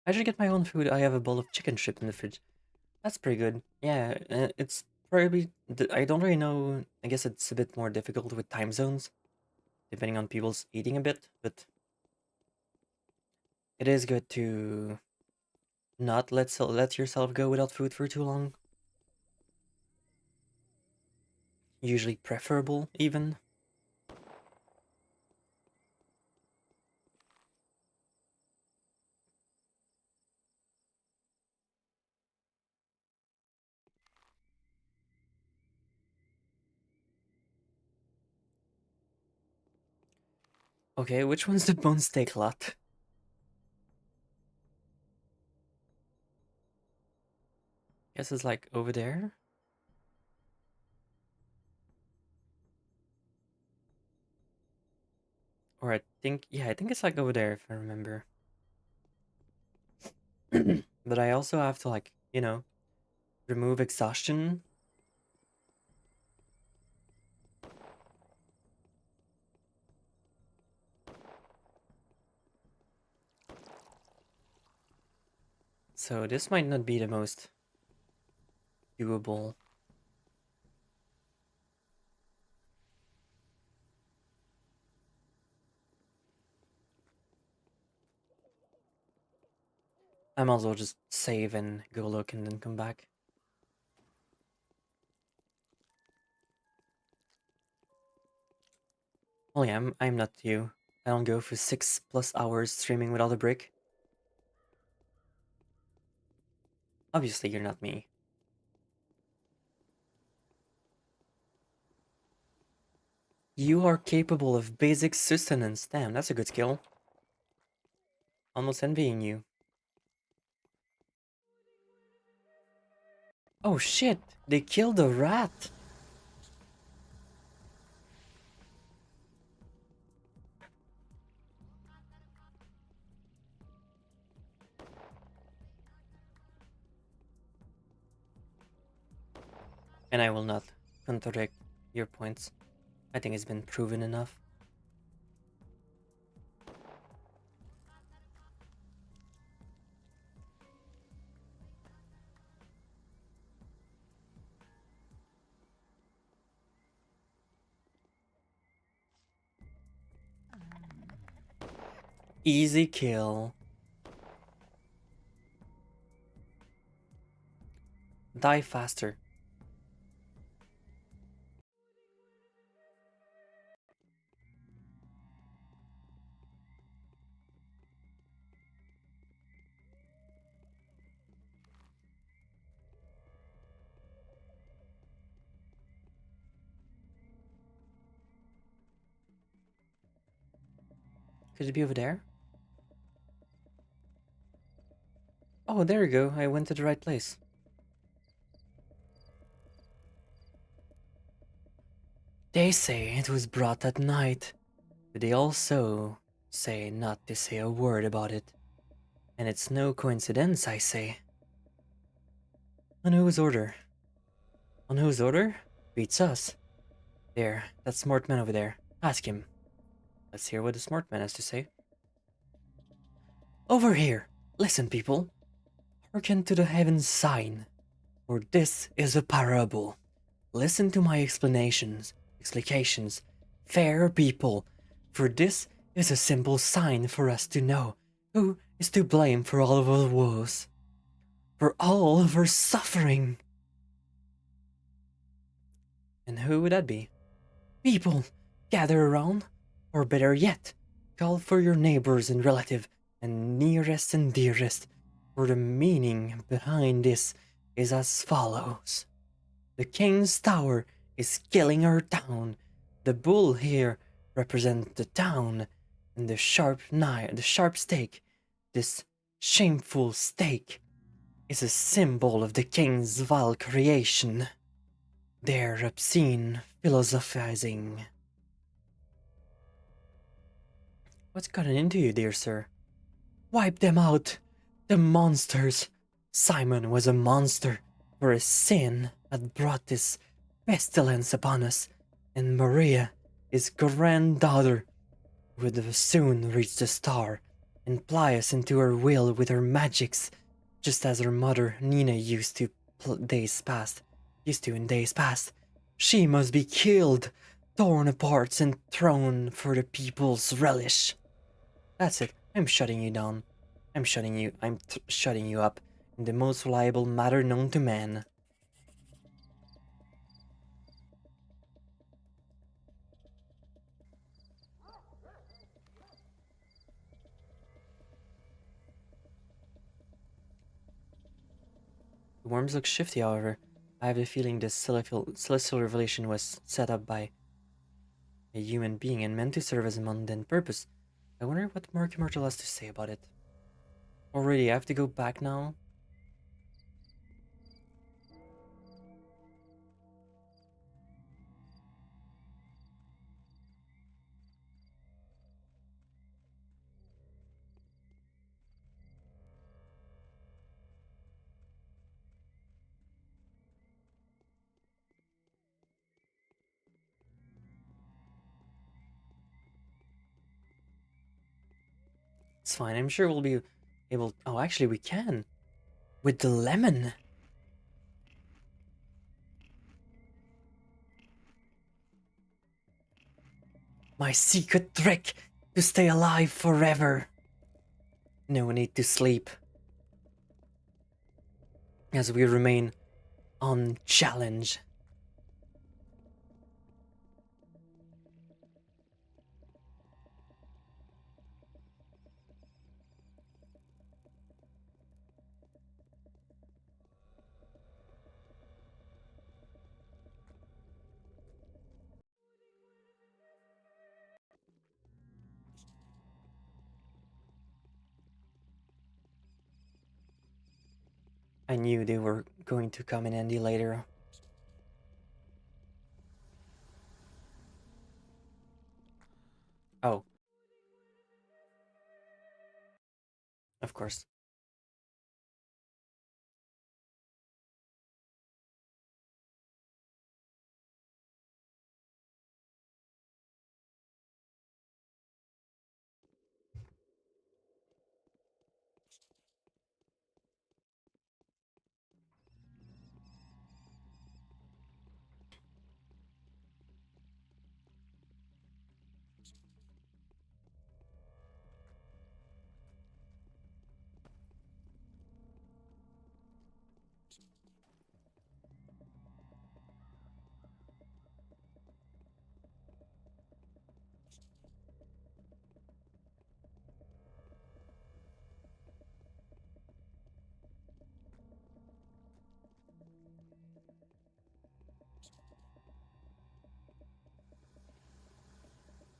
I should get my own food. I have a bowl of chicken strip in the fridge. That's pretty good. Yeah, it's probably. I don't really know. I guess it's a bit more difficult with time zones, depending on people's eating a bit, but it is good to not let yourself go without food for too long. Usually preferable, even. Okay, which one's the bone steak lot? Guess it's like over there. Or I think it's like over there if I remember. But I also have to like, remove exhaustion. So this might not be the most doable. I might as well just save and go look and then come back. Oh yeah, I'm not you. I don't go for 6+ hours streaming without a break. Obviously, you're not me. You are capable of basic sustenance. Damn, that's a good skill. Almost envying you. Oh shit, they killed a rat. And I will not contradict your points. I think it's been proven enough. Easy kill. Die faster. Could it be over there? Oh, there you go. I went to the right place. They say it was brought at night, but they also say not to say a word about it. And it's no coincidence, I say. On whose order? On whose order? Beats us. There, that smart man over there. Ask him. Let's hear what the smart man has to say. Over here! Listen, people. Hearken to the heaven's sign, for this is a parable. Listen to my explications, fair people, for this is a simple sign for us to know who is to blame for all of our woes, for all of our suffering. And who would that be? People, gather around, or better yet, call for your neighbors and relative, and nearest and dearest, for the meaning behind this is as follows. The king's tower is killing our town. The bull here represents the town, and the sharp stake, this shameful stake, is a symbol of the king's vile creation. Their obscene philosophizing. What's gotten into you, dear sir? Wipe them out! The monsters! Simon was a monster, for his sin had brought this pestilence upon us, and Maria, his granddaughter, would soon reach the star and ply us into her will with her magics, just as her mother Nina used to in days past. She must be killed, torn apart, and thrown for the people's relish. That's it. I'm shutting you down. I'm shutting you up in the most reliable matter known to man. The worms look shifty, however. I have the feeling this celestial revelation was set up by a human being and meant to serve as a mundane purpose. I wonder what Mark Immortal has to say about it. Already, I have to go back now. It's fine. I'm sure we'll be able. Oh, actually, we can with the lemon. My secret trick to stay alive forever. No need to sleep as we remain unchallenged. I knew they were going to come in handy later. Oh, of course.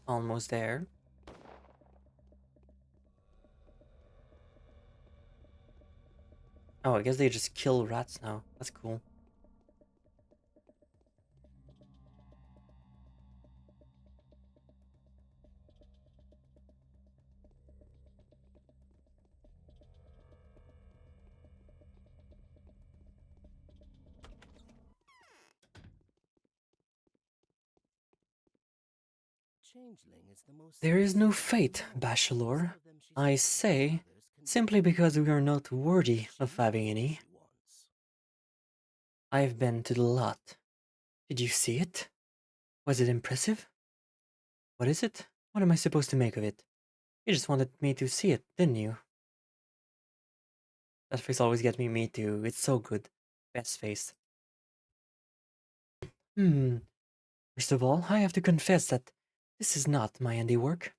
Almost there. Oh, I guess they just kill rats now. That's cool. There is no fate, Bachelor. I say, simply because we are not worthy of having any. I've been to the lot. Did you see it? Was it impressive? What is it? What am I supposed to make of it? You just wanted me to see it, didn't you? That face always gets me too. It's so good. Best face. Hmm. First of all, I have to confess that this is not my handiwork.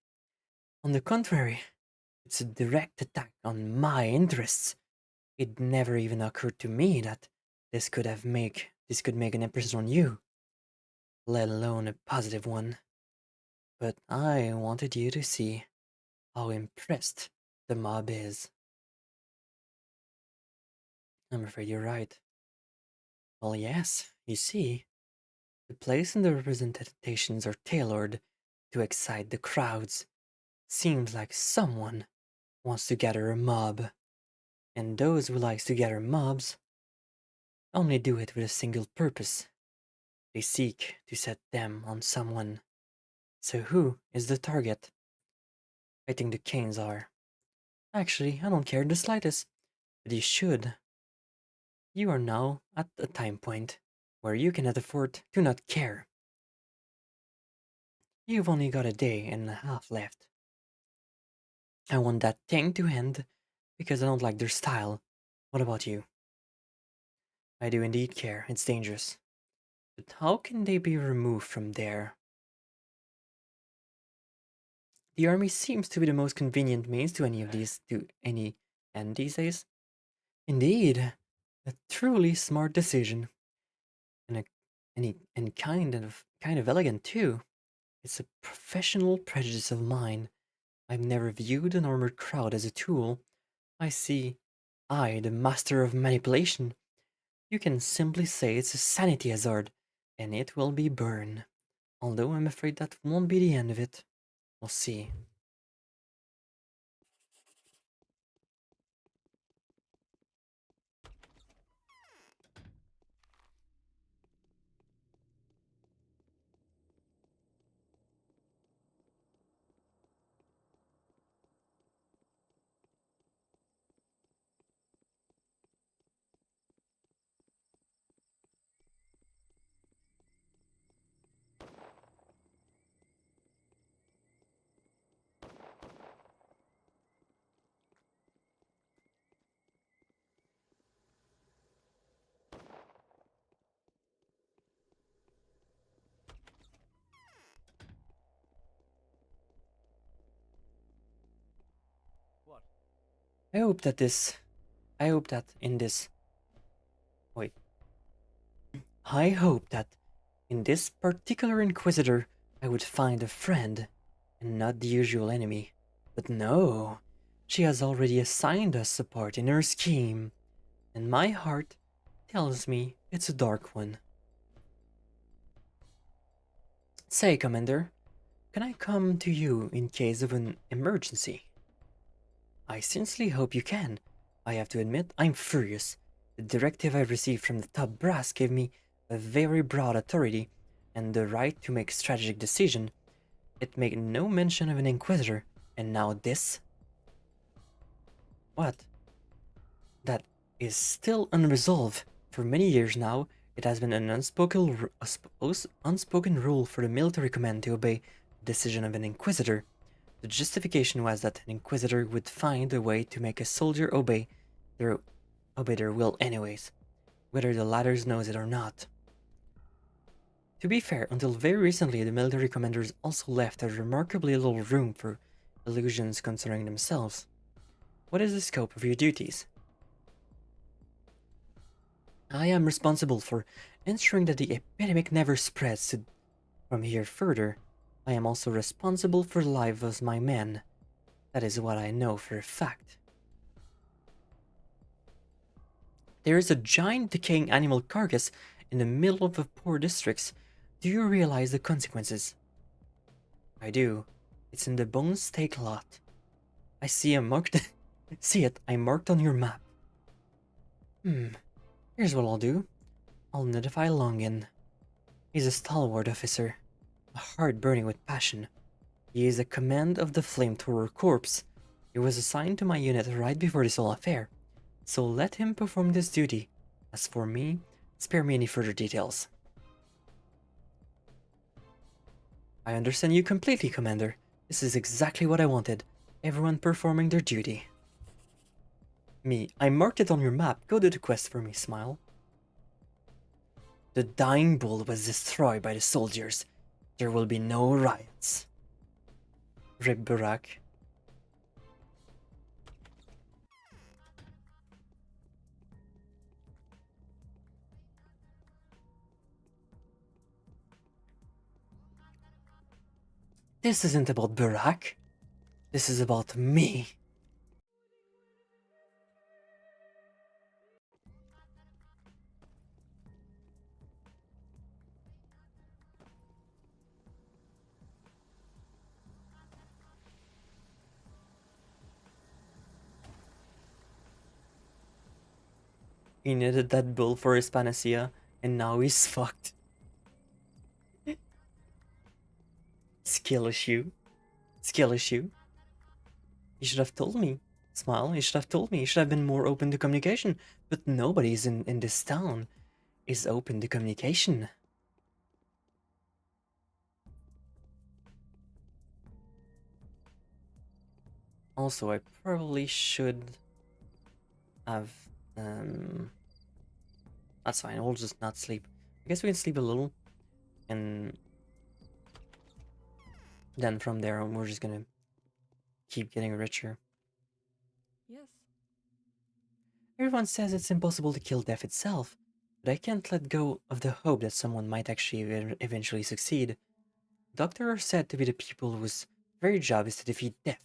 On the contrary, it's a direct attack on my interests. It never even occurred to me that this could make an impression on you, let alone a positive one. But I wanted you to see how impressed the mob is. I'm afraid you're right. Well, yes, you see, the place and the representations are tailored to excite the crowds. Seems like someone wants to gather a mob, and those who likes to gather mobs only do it with a single purpose. They seek to set them on someone. So who is the target? I think the Canes are. Actually, I don't care the slightest. But you should. You are now at a time point where you cannot afford to not care. You've only got a day and a half left. I want that thing to end because I don't like their style. What about you? I do indeed care. It's dangerous. But how can they be removed from there? The army seems to be the most convenient means to any of these to any end these days. Indeed, a truly smart decision, and and kind of elegant too. It's a professional prejudice of mine. I've never viewed an armored crowd as a tool. I, the master of manipulation. You can simply say it's a sanity hazard, and it will be burned. Although I'm afraid that won't be the end of it. We'll see. What? I hope that this. I hope that in this. Wait. I hope that in this particular Inquisitor I would find a friend and not the usual enemy. But no. She has already assigned us a part in her scheme, and my heart tells me it's a dark one. Say, Commander, can I come to you in case of an emergency? I sincerely hope you can. I have to admit, I'm furious. The directive I received from the top brass gave me a very broad authority and the right to make strategic decisions. It made no mention of an inquisitor, and now this? What? That is still unresolved. For many years now, it has been an unspoken rule for the military command to obey the decision of an inquisitor. The justification was that an inquisitor would find a way to make a soldier their obey their will anyways, whether the latter knows it or not. To be fair, until very recently the military commanders also left a remarkably little room for illusions concerning themselves. What is the scope of your duties? I am responsible for ensuring that the epidemic never spreads from here further. I am also responsible for the lives of my men. That is what I know for a fact. There is a giant decaying animal carcass in the middle of the poor districts. Do you realize the consequences? I do. It's in the bone steak lot. I see a marked see it, I marked on your map. Here's what I'll do. I'll notify Longin. He's a stalwart officer, a heart burning with passion. He is a command of the Flamethrower Corps. He was assigned to my unit right before this whole affair, so let him perform this duty. As for me, spare me any further details. I understand you completely, Commander. This is exactly what I wanted. Everyone performing their duty. Me, I marked it on your map. Go do the quest for me, smile. The dying bull was destroyed by the soldiers. There will be no riots. Rib Burak. This isn't about Burak. This is about me. He needed that bull for his panacea, and now he's fucked. Skill issue. Skill issue. You should have told me. Smile, you should have told me. You should have been more open to communication. But nobody's in this town is open to communication. Also, I probably should have... That's fine, we'll just not sleep. I guess we can sleep a little. And then from there on, we're just gonna keep getting richer. Yes. Everyone says it's impossible to kill death itself, but I can't let go of the hope that someone might actually eventually succeed. Doctors are said to be the people whose very job is to defeat death.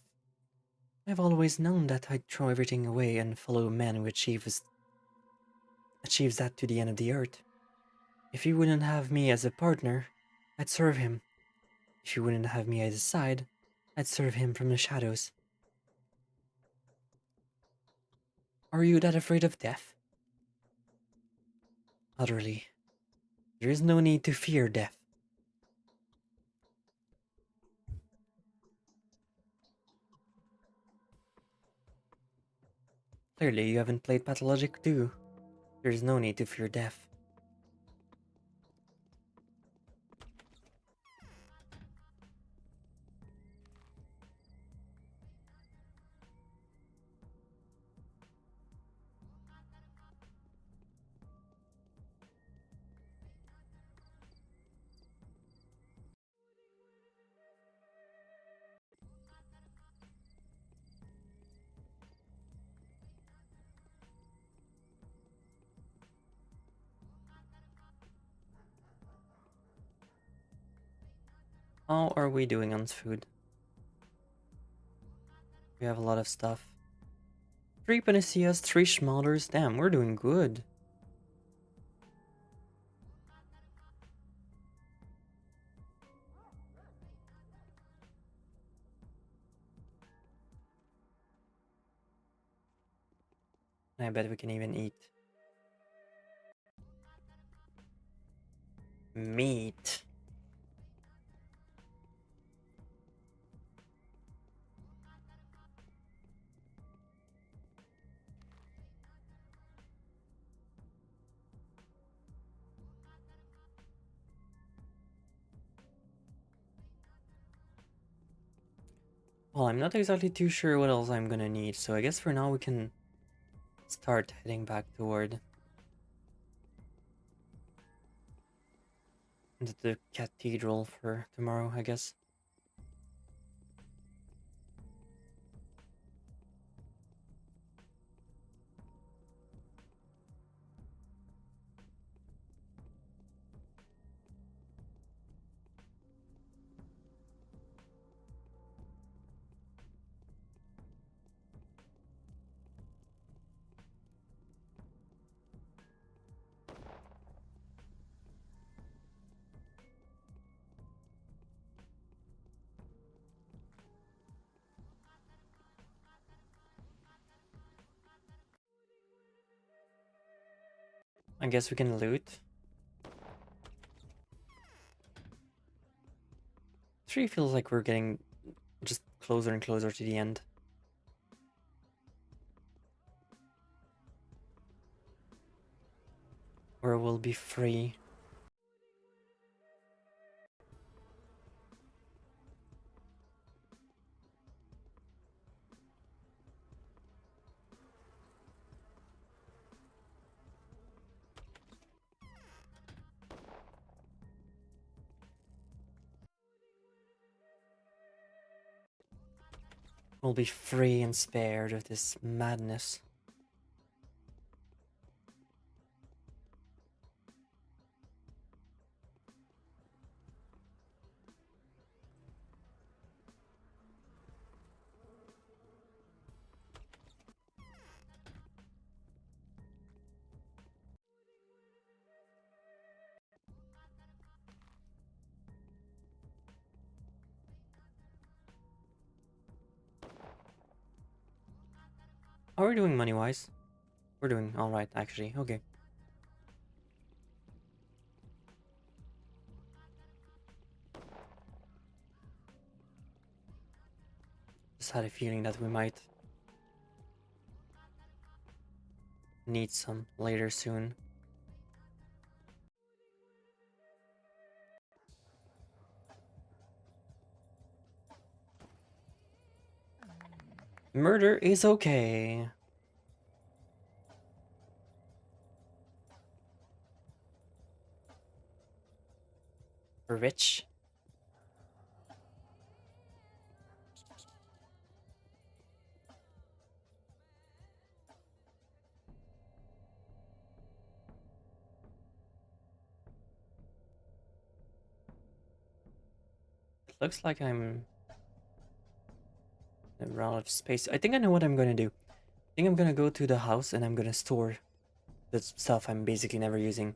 I've always known that I'd throw everything away and follow a man who achieves that to the end of the earth. If he wouldn't have me as a partner, I'd serve him. If he wouldn't have me at his side, I'd serve him from the shadows. Are you that afraid of death? Utterly. There is no need to fear death. Clearly, you haven't played Pathologic too. There is no need to fear death. How are we doing on food? We have a lot of stuff. 3 panaceas, 3 schmollers. Damn, we're doing good. I bet we can even eat meat. Well, I'm not exactly too sure what else I'm gonna need, so I guess for now we can start heading back toward the cathedral for tomorrow, I guess. I guess we can loot. 3 feels like we're getting just closer and closer to the end. Where we'll be free. We'll be free and spared of this madness. How are we doing money-wise? We're doing alright, actually. Okay. Just had a feeling that we might need some later soon. Murder is okay. Rich. It looks like I'm out of space. I think I know what I'm gonna do. I think I'm gonna go to the house and I'm gonna store the stuff I'm basically never using.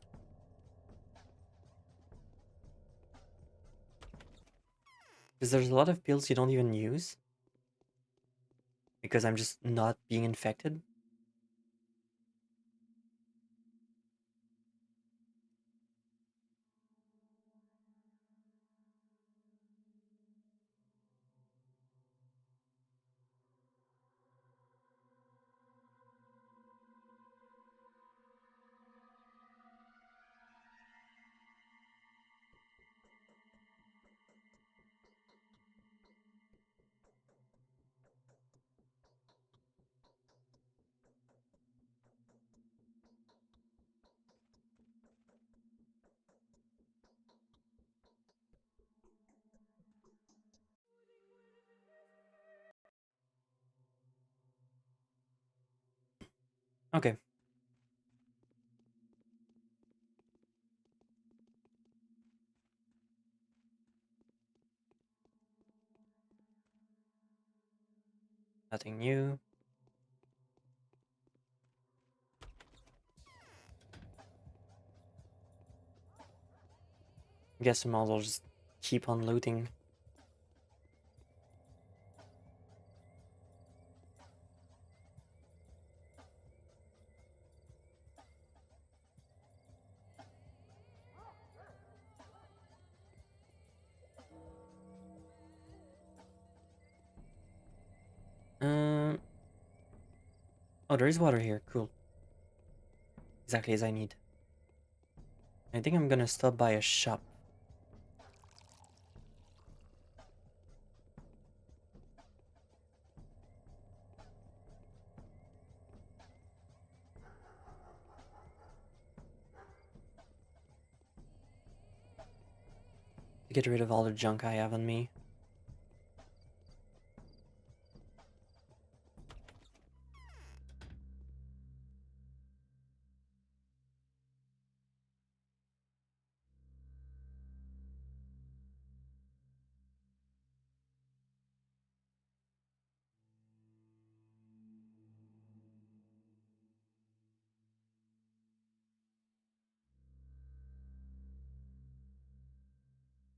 Because there's a lot of pills you don't even use. Because I'm just not being infected. Okay. Nothing new. I guess I might as well just keep on looting. Um. Oh, there is water here. Cool. Exactly as I need. I think I'm gonna stop by a shop. To get rid of all the junk I have on me.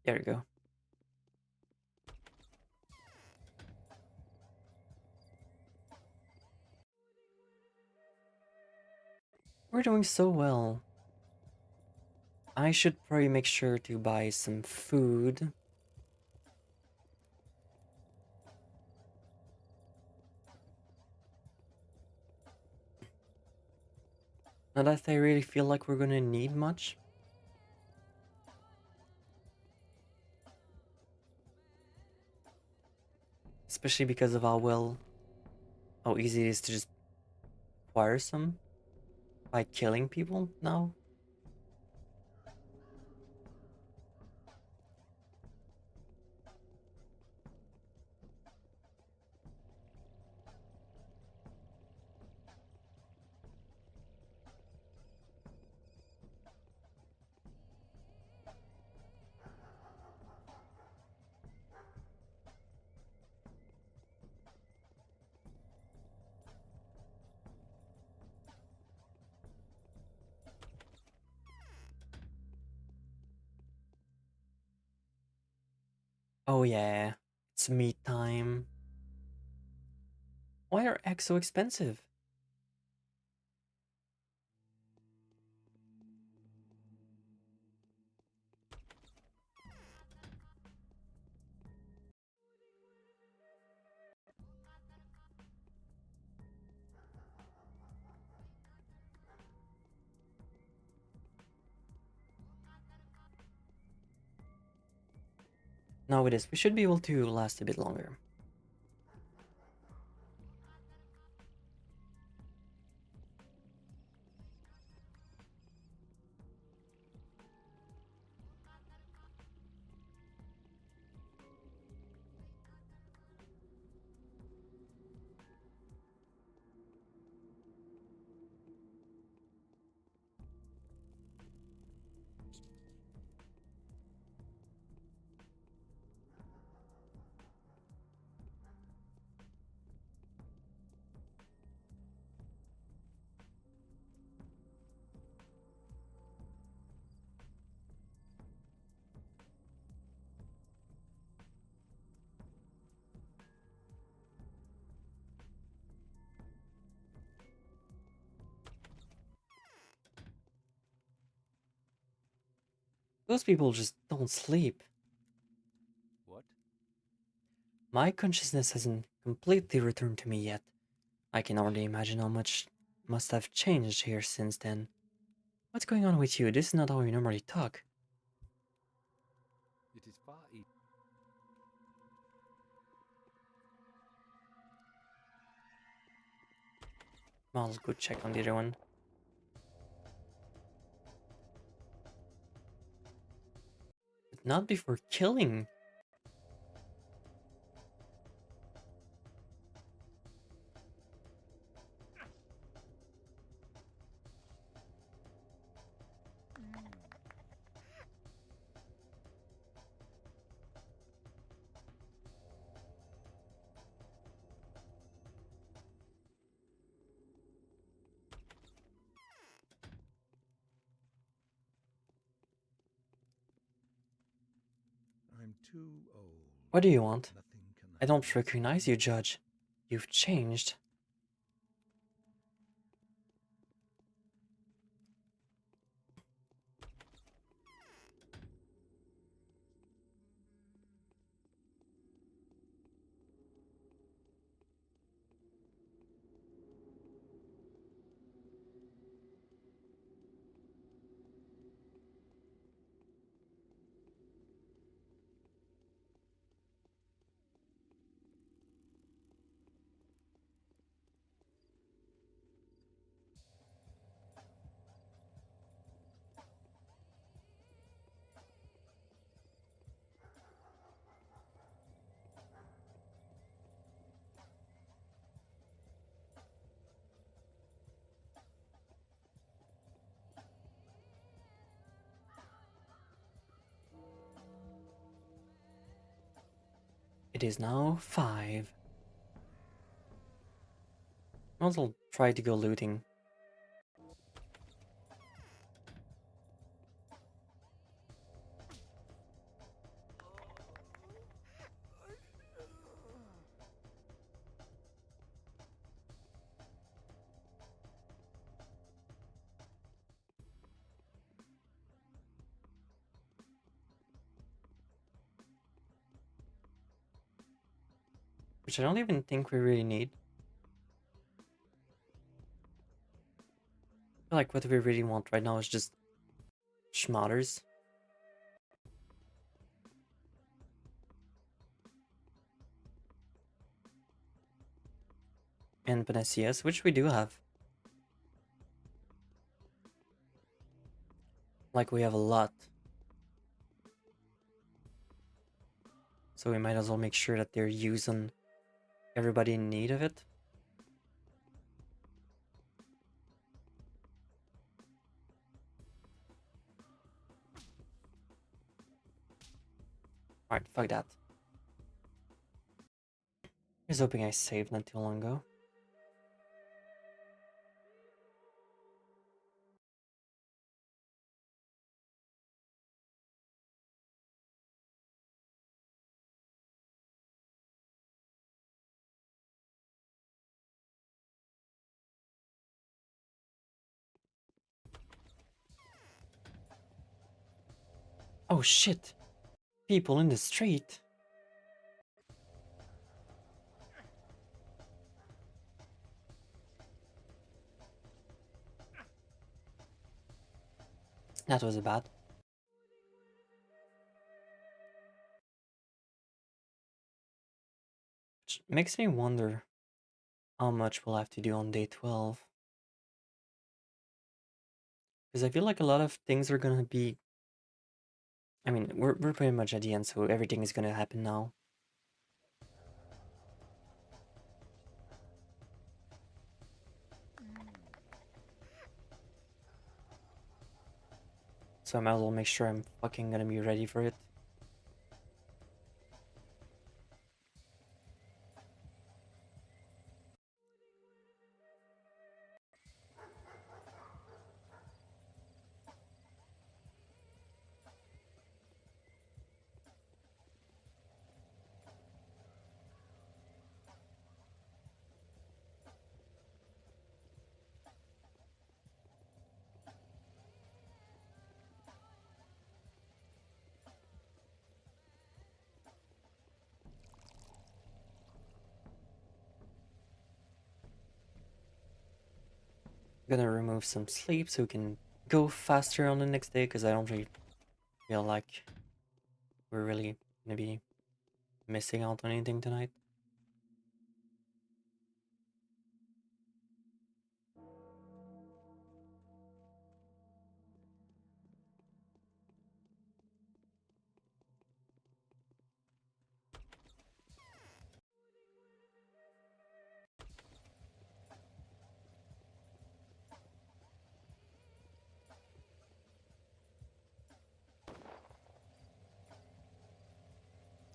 There we go. We're doing so well. I should probably make sure to buy some food. Not that I really feel like we're gonna need much. Especially because of how easy it is to just acquire some by killing people now. Oh yeah, it's meat time. Why are eggs so expensive? Now with this, we should be able to last a bit longer. Those people just don't sleep. What? My consciousness hasn't completely returned to me yet. I can already imagine how much must have changed here since then. What's going on with you? This is not how you normally talk. It is far easier. I'll go check on the other one. But not before killing. I'm too old. What do you want? Nothing can I don't happen. recognize you, Judge. You've changed. It is now 5. I'll try to go looting. Which I don't even think we really need. I feel like what we really want right now is just schmotters. And panaceas, which we do have. Like, we have a lot. So we might as well make sure that they're using everybody in need of it. Alright, fuck that. I was hoping I saved not too long ago. Oh shit! People in the street! That was bad. makes me wonder how much we'll have to do on day 12. Because I feel like a lot of things are gonna be. I mean, we're pretty much at the end, so everything is gonna happen now. So I might as well make sure I'm fucking gonna be ready for it. Gonna remove some sleep so we can go faster on the next day, because I don't really feel like we're really gonna be missing out on anything tonight.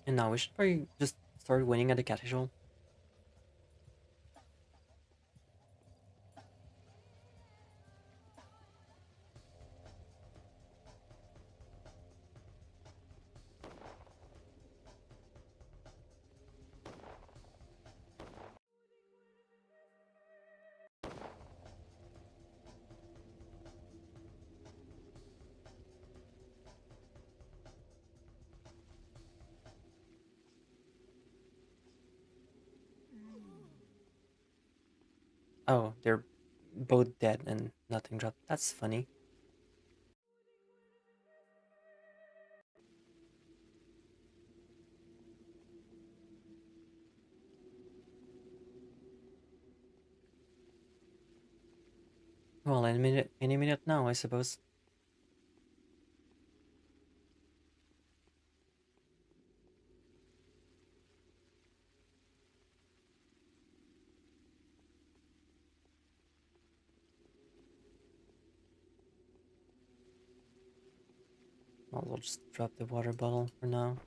And now we should probably just start winning at the cathedral. Oh, they're both dead and nothing dropped. That's funny. Well, any minute now, I suppose. I'll just drop the water bottle for now,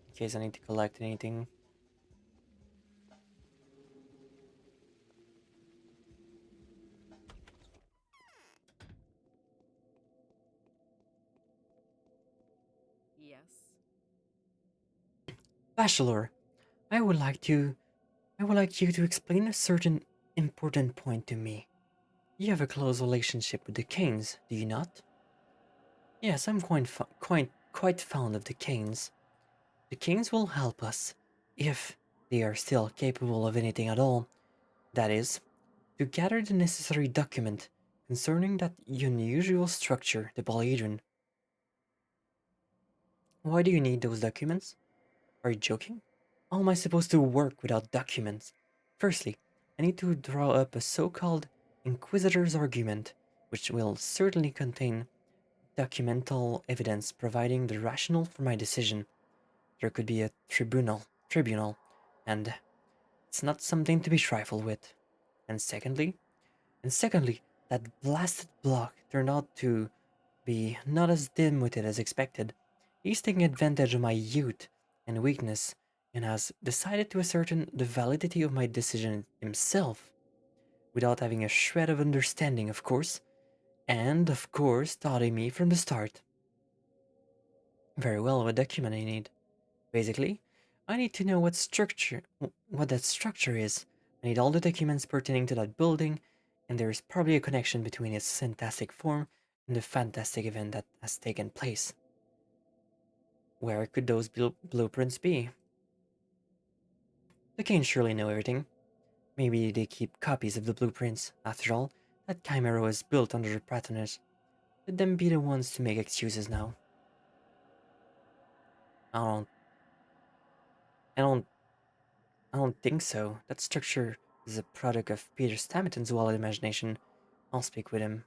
in case I need to collect anything. Yes. Bachelor, I would like to I would like you to explain a certain important point to me. You have a close relationship with the Canes, do you not? Yes, I'm quite fond of the Canes. The Canes will help us, if they are still capable of anything at all, that is, to gather the necessary document concerning that unusual structure, the Polyhedron. Why do you need those documents? Are you joking? How am I supposed to work without documents? Firstly, I need to draw up a so-called Inquisitor's argument, which will certainly contain documental evidence providing the rationale for my decision. There could be a tribunal, and it's not something to be trifled with. And secondly, and secondly, that blasted block turned out to be not as dim-witted as expected. He's taking advantage of my youth and weakness and has decided to ascertain the validity of my decision himself, without having a shred of understanding, of course, and of course doubting me from the start. Very well, what document I need? Basically, I need to know what that structure is. I need all the documents pertaining to that building, and there is probably a connection between its fantastic form and the fantastic event that has taken place. Where could those blueprints be? They can't surely know everything. Maybe they keep copies of the blueprints. After all, that chimera was built under the patronage. Let them be the ones to make excuses now. I don't I don't think so. That structure is a product of Peter Stamerton's wild imagination. I'll speak with him.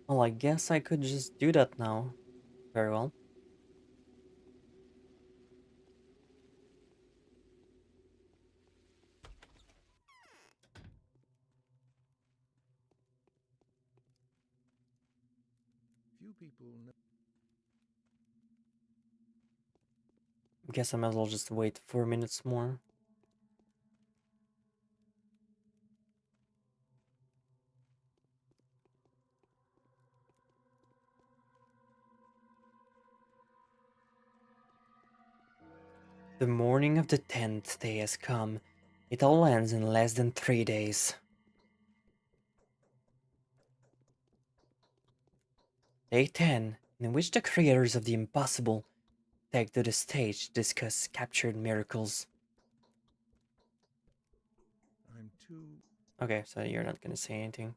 Well, I guess I could just do that now. Very well. Few people know. Guess I might as well just wait 4 minutes more. The morning of the 10th day has come. It all ends in less than 3 days. Day 10, in which the creators of the impossible take to the stage to discuss captured miracles. I'm too. Okay, so you're not gonna say anything.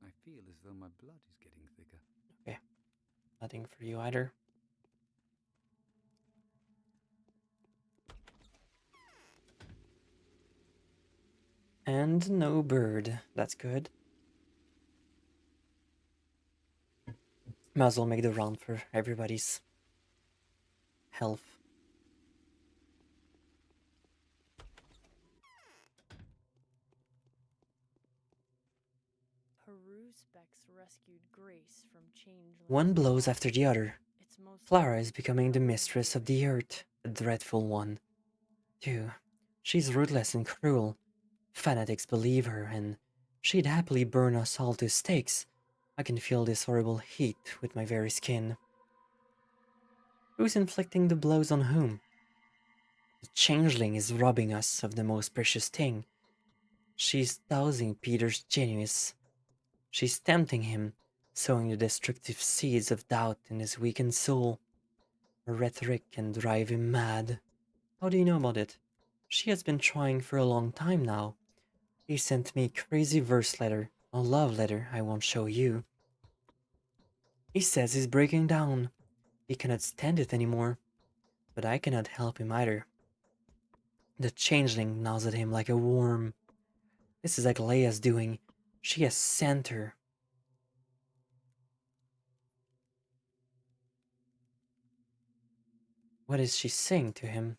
I feel as though my blood is getting thicker. Okay, nothing for you either. And no bird. That's good. Might as well make the round for everybody's health. Peruspex rescued Grace from changeling. One blows after the other. It's mostly Clara is becoming the mistress of the earth, a dreadful one. Too. She's ruthless and cruel. Fanatics believe her, and she'd happily burn us all to stakes. I can feel this horrible heat with my very skin. Who's inflicting the blows on whom? The changeling is robbing us of the most precious thing. She's dousing Peter's genius. She's tempting him, sowing the destructive seeds of doubt in his weakened soul. Her rhetoric can drive him mad. How do you know about it? She has been trying for a long time now. He sent me a crazy verse letter, a love letter I won't show you. He says he's breaking down. He cannot stand it anymore. But I cannot help him either. The changeling gnaws at him like a worm. This is like Leia's doing. She has sent her. What is she saying to him?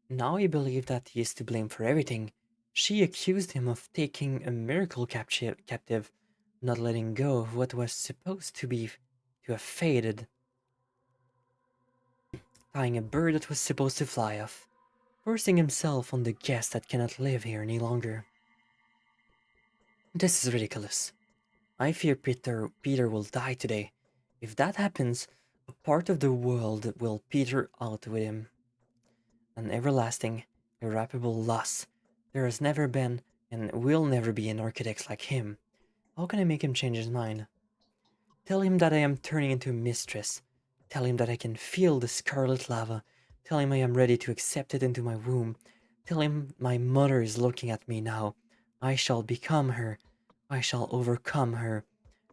Now he believes that he is to blame for everything. She accused him of taking a miracle captive, not letting go of what was supposed to have faded, tying a bird that was supposed to fly off, forcing himself on the guest that cannot live here any longer. This is ridiculous. I fear Peter will die today. If that happens, a part of the world will peter out with him. An everlasting, irreparable loss. There has never been and will never be an architect like him. How can I make him change his mind? Tell him that I am turning into a mistress. Tell him that I can feel the scarlet lava. Tell him I am ready to accept it into my womb. Tell him my mother is looking at me now. I shall become her. I shall overcome her.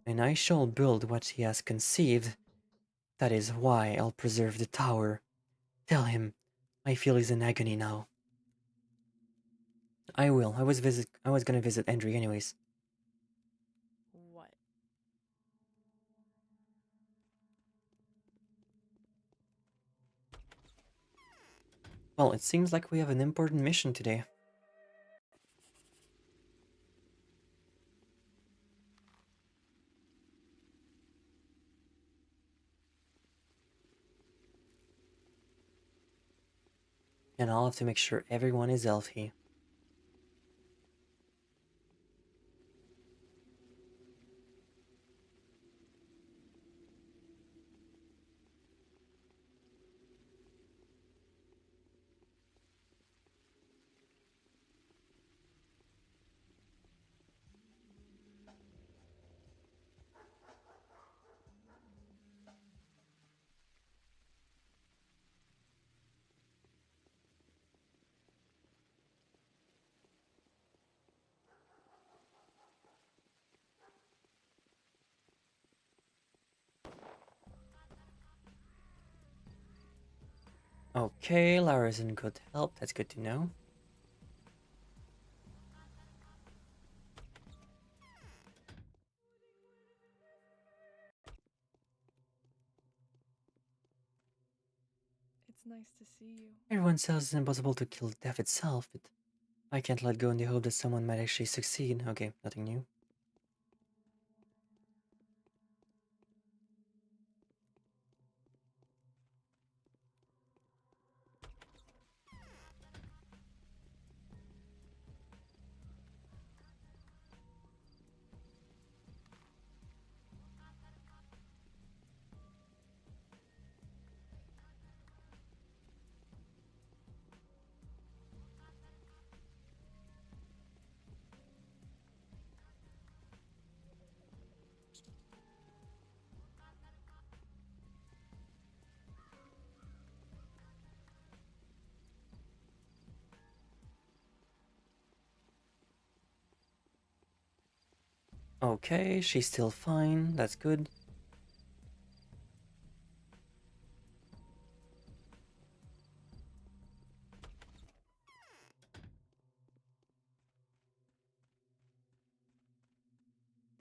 And I shall build what he has conceived. That is why I'll preserve the tower. Tell him. I feel he's in agony now. I will. I was gonna visit Andrew anyways. what? Well, it seems like we have an important mission today. And I'll have to make sure everyone is healthy. Okay, Lara's in good health. That's good to know. It's nice to see you. Everyone says it's impossible to kill death itself, but I can't let go in the hope that someone might actually succeed. Okay, nothing new. Okay, she's still fine. That's good.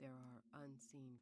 There are unseen.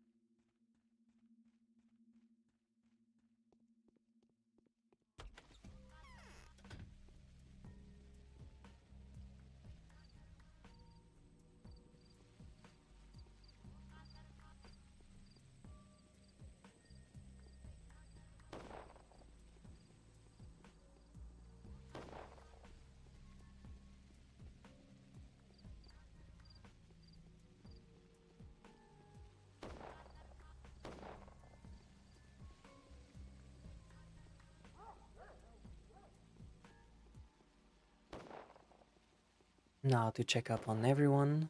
Now to check up on everyone.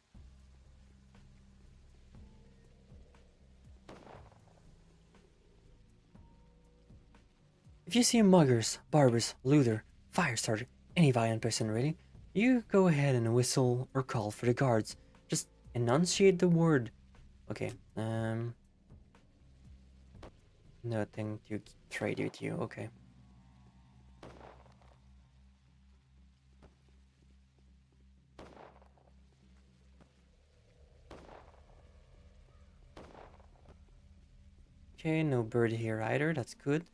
If you see muggers, barbers, looter, fire starter, any violent person really, you go ahead and whistle or call for the guards. Just enunciate the word. Okay, nothing to trade with you, okay. Okay, no bird here either, that's good.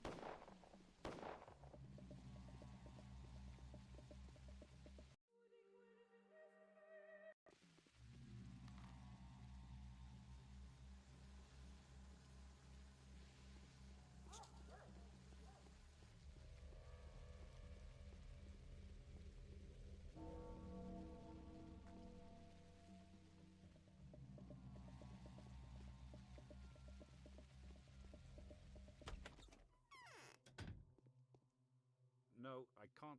No, I can't.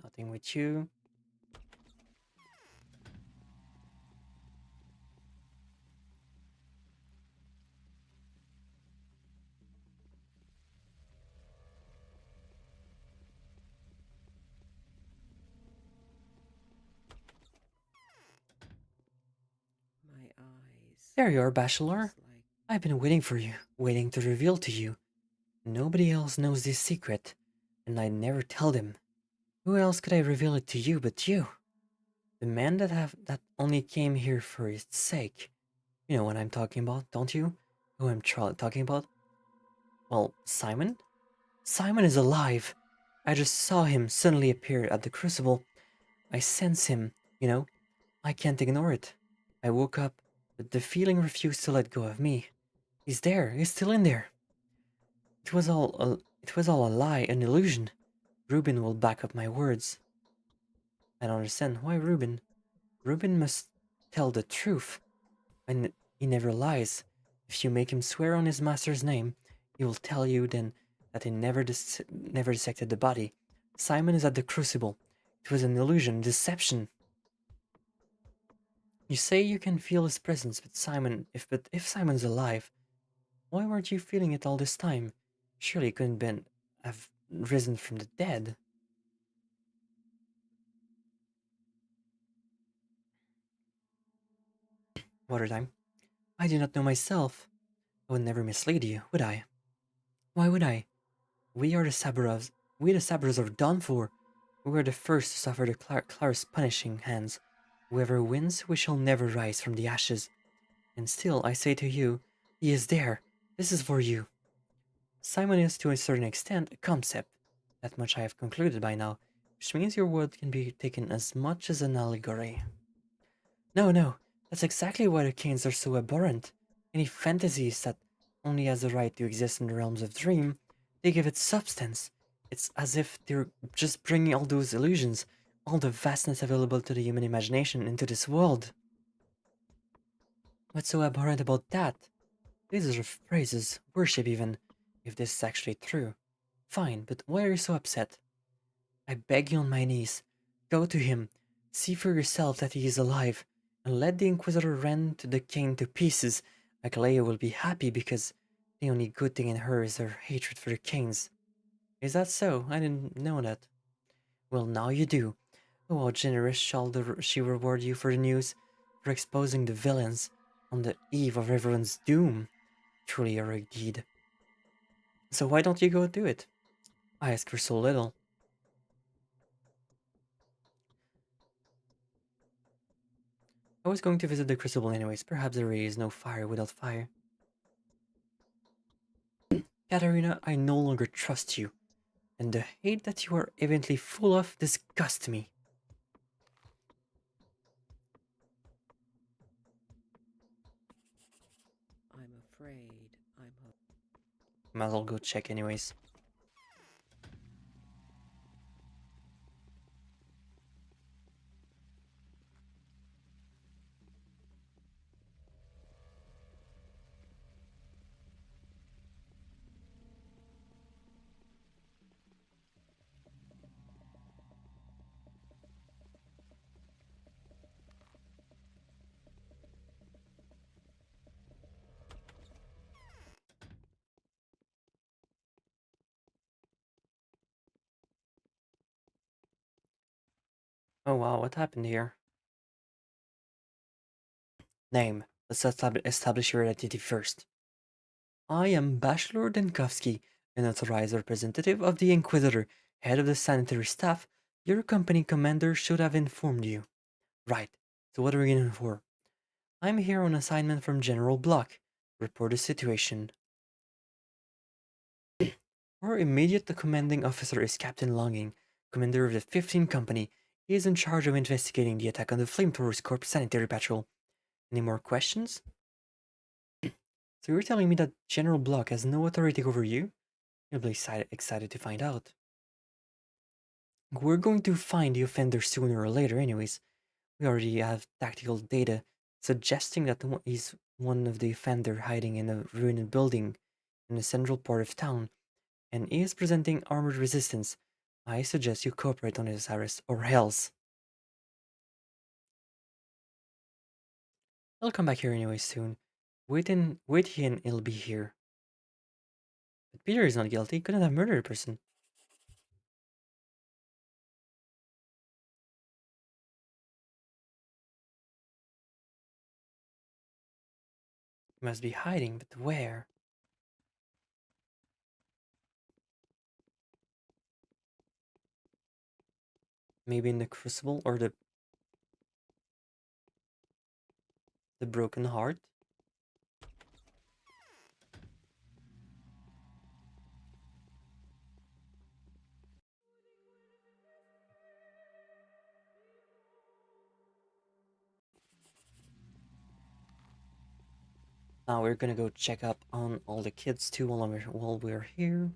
Nothing with you. My eyes. There you are, Bachelor. Just like I've been waiting for you, waiting to reveal to you. Nobody else knows this secret, and I'd never tell them. Who else could I reveal it to you but you? The man that only came here for his sake. You know what I'm talking about, don't you? Who I'm talking about? Well, Simon? Simon is alive! I just saw him suddenly appear at the crucible. I sense him, you know? I can't ignore it. I woke up, but the feeling refused to let go of me. He's there, he's still in there. It was all a lie, an illusion. Reuben will back up my words. I don't understand. Why Reuben? Reuben must tell the truth. And he never lies. If you make him swear on his master's name, he will tell you then that he never dissected the body. Simon is at the crucible. It was an illusion, deception. You say you can feel his presence, but if Simon's alive, why weren't you feeling it all this time? Surely he couldn't have risen from the dead. Water time. I do not know myself. I would never mislead you, would I? Why would I? We are the Saburovs. We the sabbers are done for. We were the first to suffer the Clar's punishing hands. Whoever wins, we shall never rise from the ashes. And still, I say to you, he is there. This is for you. Simon is, to a certain extent, a concept. That much I have concluded by now, which means your word can be taken as much as an allegory. No, no, that's exactly why the Canes are so abhorrent. Any fantasies that only has the right to exist in the realms of dream, they give it substance. It's as if they're just bringing all those illusions, all the vastness available to the human imagination into this world. What's so abhorrent about that? These are phrases, worship even, if this is actually true. Fine, but why are you so upset? I beg you on my knees, go to him, see for yourself that he is alive, and let the Inquisitor rend the king to pieces. Agalea will be happy because the only good thing in her is her hatred for the Canes. Is that so? I didn't know that. Well, now you do. Oh, how generous shall she reward you for the news, for exposing the villains on the eve of everyone's doom. Truly a heroic deed. So why don't you go do it? I ask for so little. I was going to visit the Crucible anyways. Perhaps there really is no fire without fire. Katarina, I no longer trust you, and the hate that you are evidently full of disgusts me. I'm afraid I'm Might as well go check anyways. Oh wow, what happened here? Name. Let's establish your identity first. I am Bachelor Denkowski, an authorized representative of the Inquisitor, head of the sanitary staff. Your company commander should have informed you. Right, so what are we in for? I'm here on assignment from General Block. Report the situation. Our immediate commanding officer is Captain Longing, commander of the 15th Company. He is in charge of investigating the attack on the Flamethrowers Corps sanitary patrol. Any more questions? So you're telling me that General Block has no authority over you? You'll be excited to find out. We're going to find the offender sooner or later anyways. We already have tactical data suggesting that he's one of the offender hiding in a ruined building in the central part of town, and he is presenting armored resistance. I suggest you cooperate on his arrest, or else. He'll come back here anyway soon. Wait here and he'll be here. But Peter is not guilty, couldn't have murdered a person. He must be hiding, but where? Maybe in the Crucible or the Broken Heart? Now we're gonna go check up on all the kids too while we're here.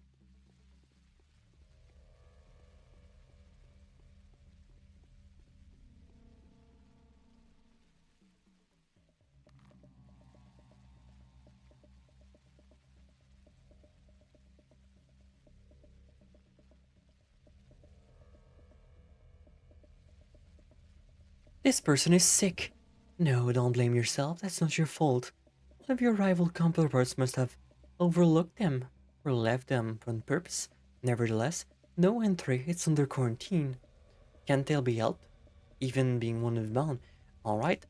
This person is sick. No, don't blame yourself. That's not your fault. One of your rival counterparts must have overlooked them or left them on purpose. Nevertheless, no entry. It's under quarantine. Can't they be helped? Even being one of bound. Alright.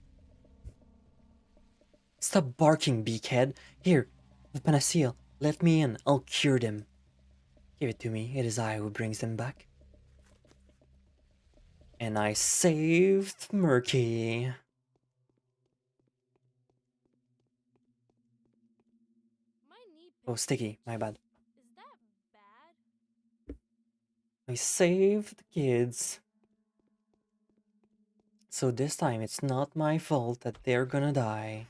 Stop barking, beakhead. Here, the panacea. Let me in. I'll cure them. Give it to me. It is I who brings them back. And I saved Murky. My knee Oh, pain Sticky. My bad. Is that bad? I saved the kids. So this time it's not my fault that they're gonna die.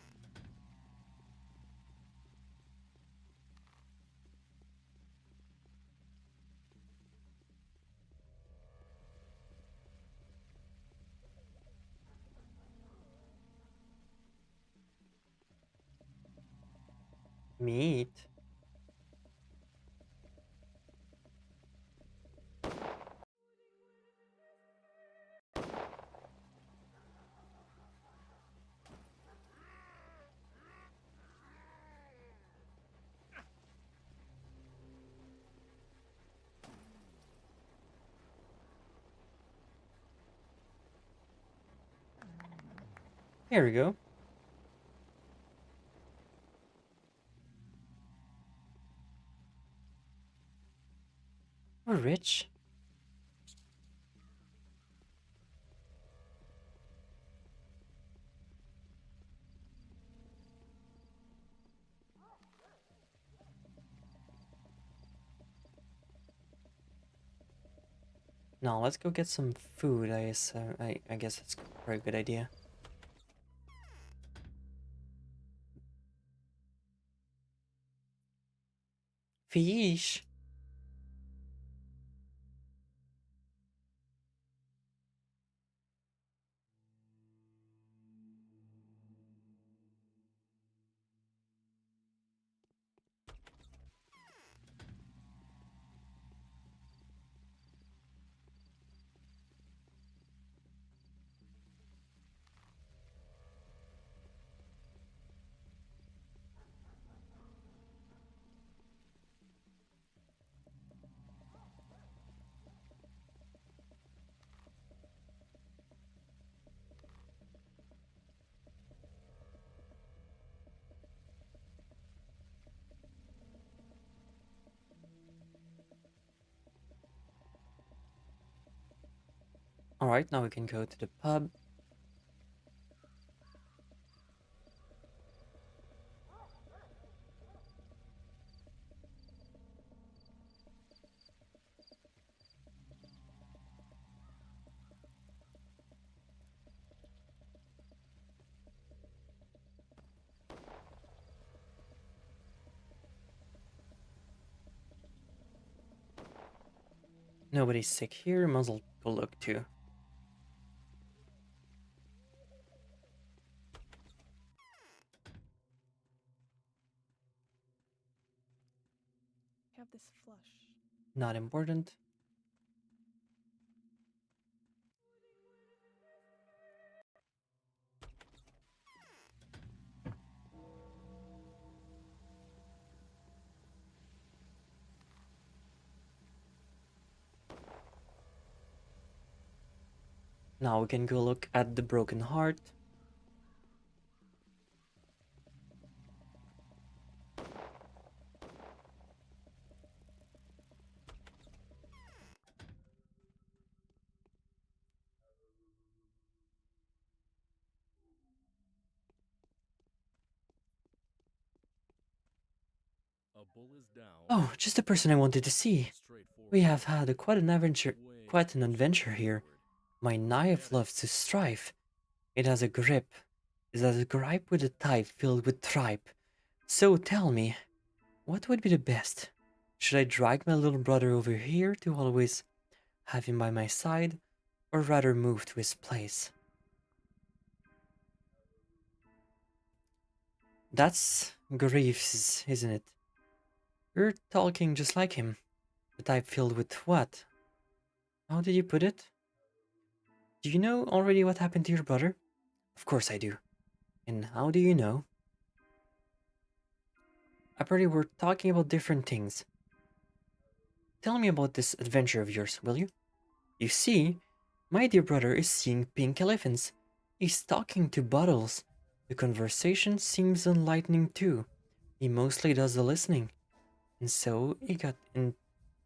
Meat? Here we go. We're rich. Now let's go get some food. I guess that's a very good idea. Fish. Alright, now we can go to the pub. Nobody's sick here. Might as well go look too. Have this flush. Not important. Now we can go look at the broken heart. A bull is down. Oh, just the person I wanted to see. We have had quite an adventure here. My knife loves to strive. It has a grip. It has a gripe with a type filled with tripe. So tell me, what would be the best? Should I drag my little brother over here to always have him by my side, or rather move to his place? That's Greaves, isn't it? You're talking just like him. The type filled with what? How did you put it? Do you know already what happened to your brother? Of course I do. And how do you know? Apparently we're talking about different things. Tell me about this adventure of yours, will you? You see, my dear brother is seeing pink elephants. He's talking to bottles. The conversation seems enlightening too. He mostly does the listening. And so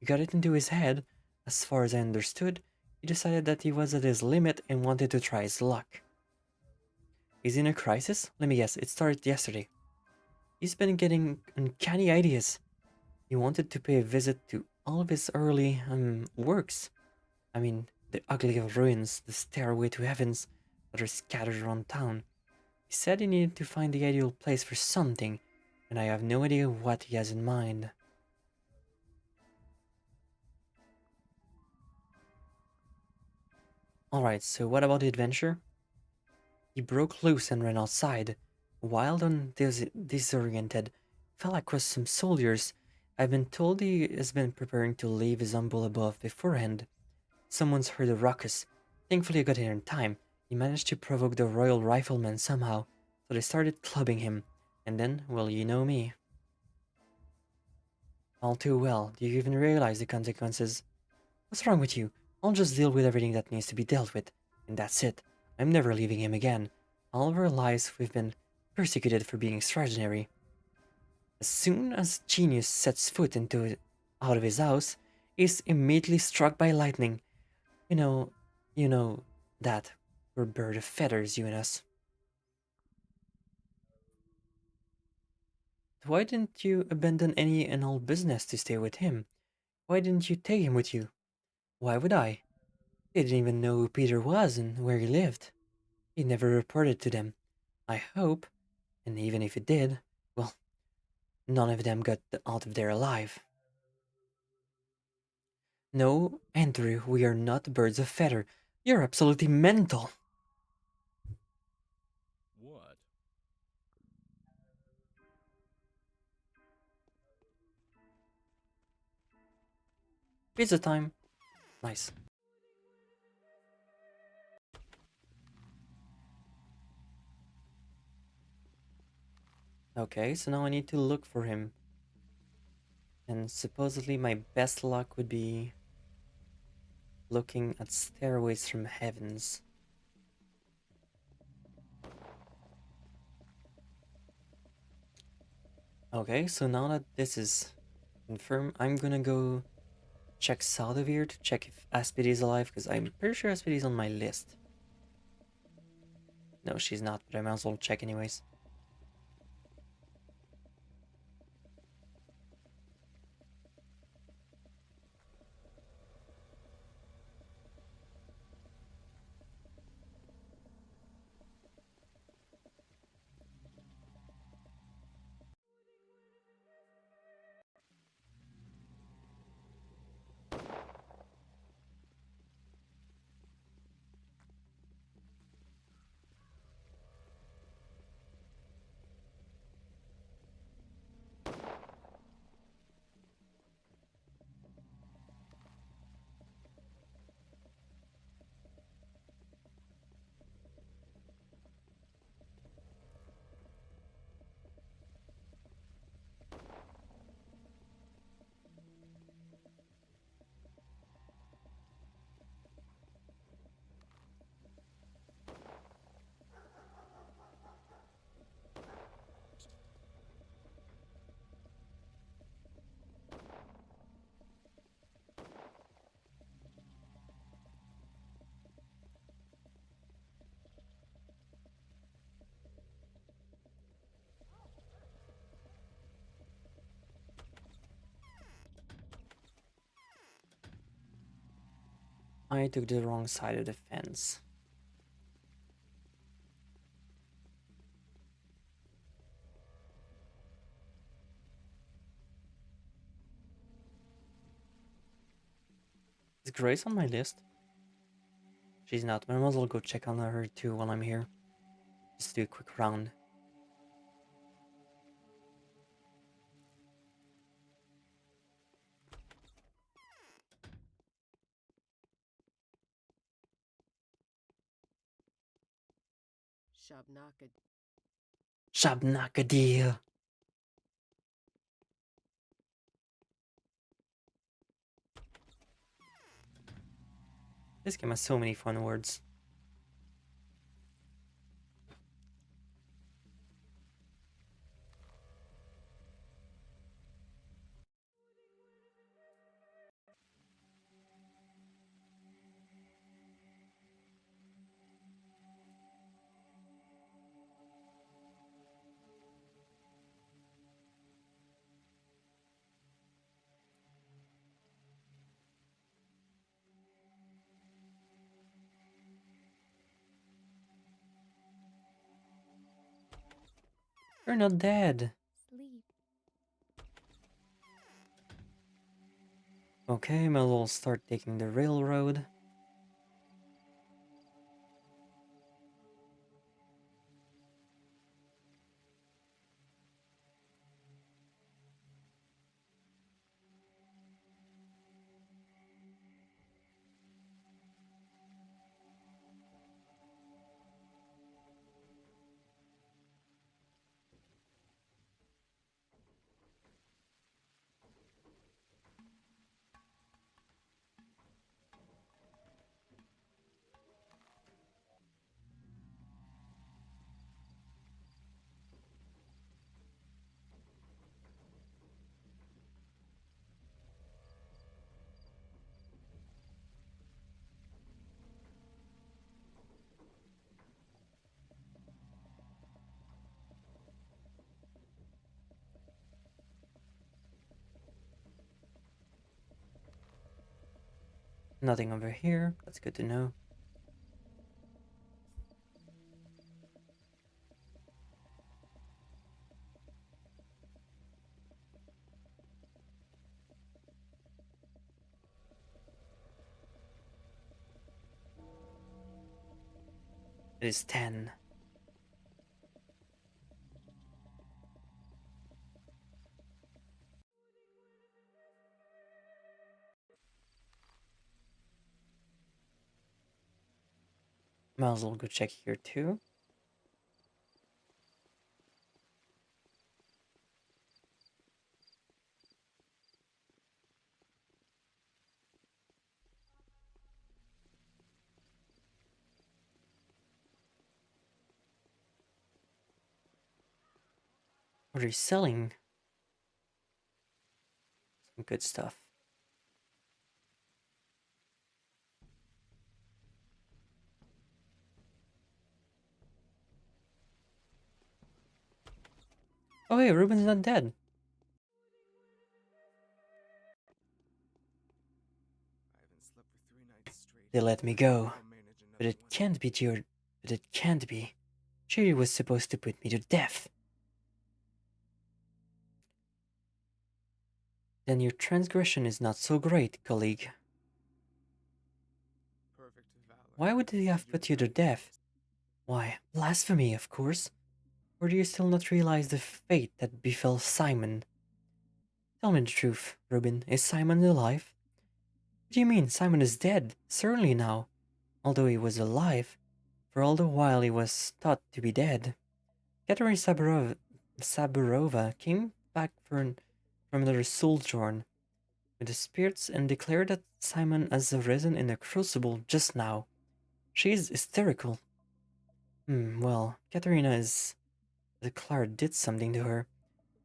He got it into his head. As far as I understood, he decided that he was at his limit and wanted to try his luck. Is he in a crisis? Let me guess, it started yesterday. He's been getting uncanny ideas. He wanted to pay a visit to all of his early works. I mean, the ugly ruins, the stairway to heavens that are scattered around town. He said he needed to find the ideal place for something, and I have no idea what he has in mind. Alright, so what about the adventure? He broke loose and ran outside. Wild and disoriented, fell across some soldiers. I've been told he has been preparing to leave his humble above beforehand. Someone's heard a ruckus. Thankfully I got here in time. He managed to provoke the royal riflemen somehow, so they started clubbing him. And then, well, you know me. All too well. Do you even realize the consequences? What's wrong with you? I'll just deal with everything that needs to be dealt with. And that's it. I'm never leaving him again. All of our lives we've been persecuted for being extraordinary. As soon as genius sets foot out of his house, he's immediately struck by lightning. You know, you know that. We're bird of feathers, you and us. Why didn't you abandon any and all business to stay with him? Why didn't you take him with you? Why would I? They didn't even know who Peter was and where he lived. He never reported to them. I hope, and even if it did, well, none of them got out of there alive. No, Andrew, we are not birds of feather. You're absolutely mental. What? Pizza time. Nice. Okay, so now I need to look for him. And supposedly my best luck would be looking at stairways from heavens. Okay, so now that this is confirmed, I'm gonna go check south of here to check if Aspid is alive, because I'm pretty sure Aspid is on my list. No, she's not, but I might as well check anyways. I took the wrong side of the fence. Is Grace on my list? She's not, but I might as well go check on her too while I'm here. Just do a quick round. Shabnaka. Shabnakadir. This game has so many fun words. You're not dead. Sleep. Okay, might as well start taking the railroad. Nothing over here. That's good to know. It is 10. Might as well go check here too. What are you selling? Some good stuff. Oh hey, Ruben's not dead. I haven't slept for 3 nights straight. They let me go. I'll manage But another it one. can't be George. But it can't be. She was supposed to put me to death. Then your transgression is not so great, colleague. Perfect valor. Why would they have put you to death? Why, blasphemy, of course. Or do you still not realize the fate that befell Simon? Tell me the truth, Reuben. Is Simon alive? What do you mean? Simon is dead. Certainly now. Although he was alive, for all the while he was thought to be dead. Catherine Saburova came back from another sojourn with the spirits and declared that Simon has arisen in the crucible just now. She is hysterical. Well, Katerina is declared did something to her,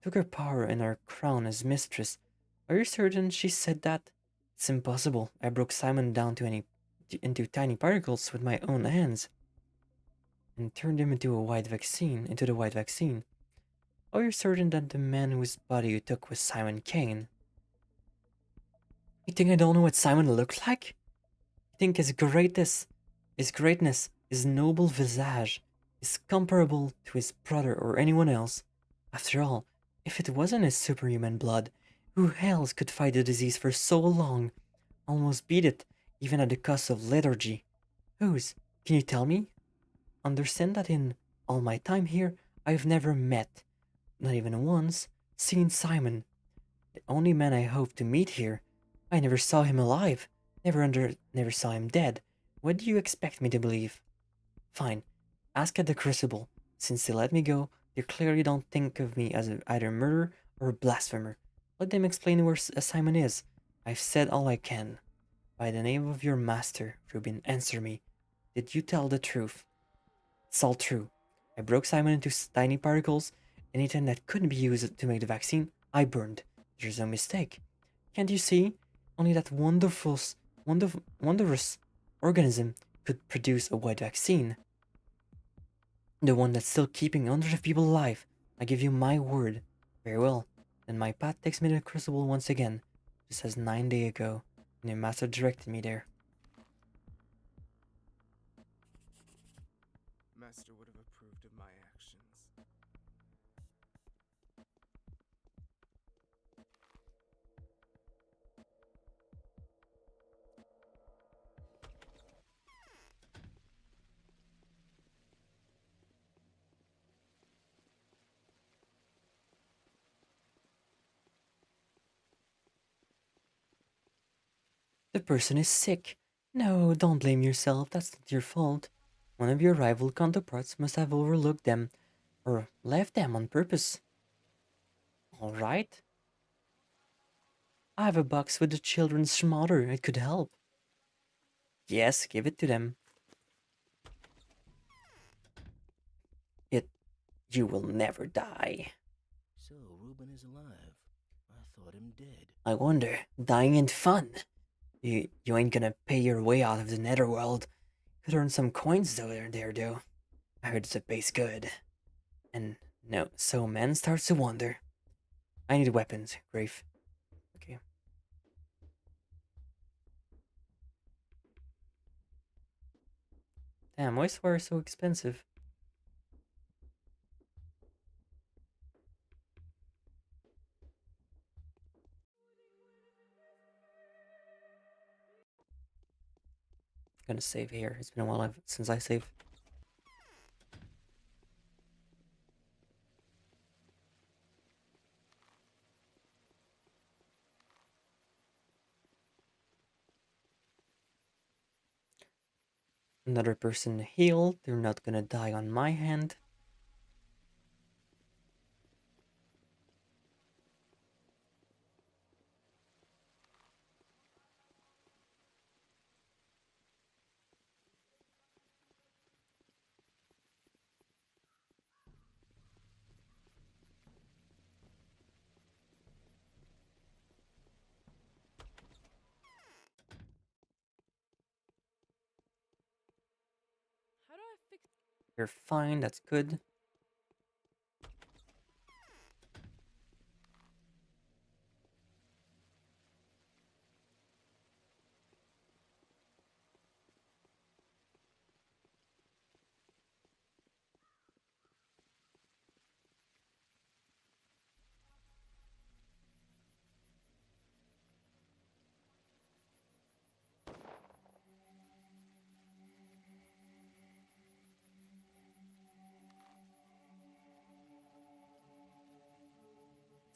took her power and her crown as mistress. Are you certain she said that? It's impossible. I broke Simon down into tiny particles with my own hands and turned him into the white vaccine. Are you certain that the man whose body you took was Simon Kane? You think I don't know what Simon looked like? You think his greatness, his noble visage, is comparable to his brother or anyone else? After all, if it wasn't his superhuman blood, who else could fight the disease for so long, almost beat it, even at the cost of lethargy? Whose? Can you tell me? Understand that in all my time here, I've never met, not even once, seen Simon, the only man I hope to meet here. I never saw him alive, never saw him dead. What do you expect me to believe? Fine, ask at the Crucible. Since they let me go, they clearly don't think of me as either murderer or a blasphemer. Let them explain where Simon is. I've said all I can. By the name of your master, Reuben, answer me. Did you tell the truth? It's all true. I broke Simon into tiny particles. Anything that couldn't be used to make the vaccine, I burned. There's no mistake. Can't you see? Only that wondrous organism could produce a white vaccine. The one that's still keeping hundreds of people alive. I give you my word. Very well. Then my path takes me to the Crucible once again, just as 9 days ago, when your master directed me there. Master would have approved of my actions. The person is sick. No, don't blame yourself. That's not your fault. One of your rival counterparts must have overlooked them or left them on purpose. All right. I have a box with the children's mother. It could help. Yes, give it to them. It, you will never die. So, Reuben is alive. I thought him dead. I wonder, dying ain't fun. You ain't gonna pay your way out of the netherworld. Could earn some coins there though. I heard it pays good. And no, so man starts to wonder. I need weapons, Grafe. Okay. Damn, why is wire so expensive? I'm gonna save here. It's been a while since I saved. Another person healed. They're not gonna die on my hand. How do I fix? You're fine, that's good.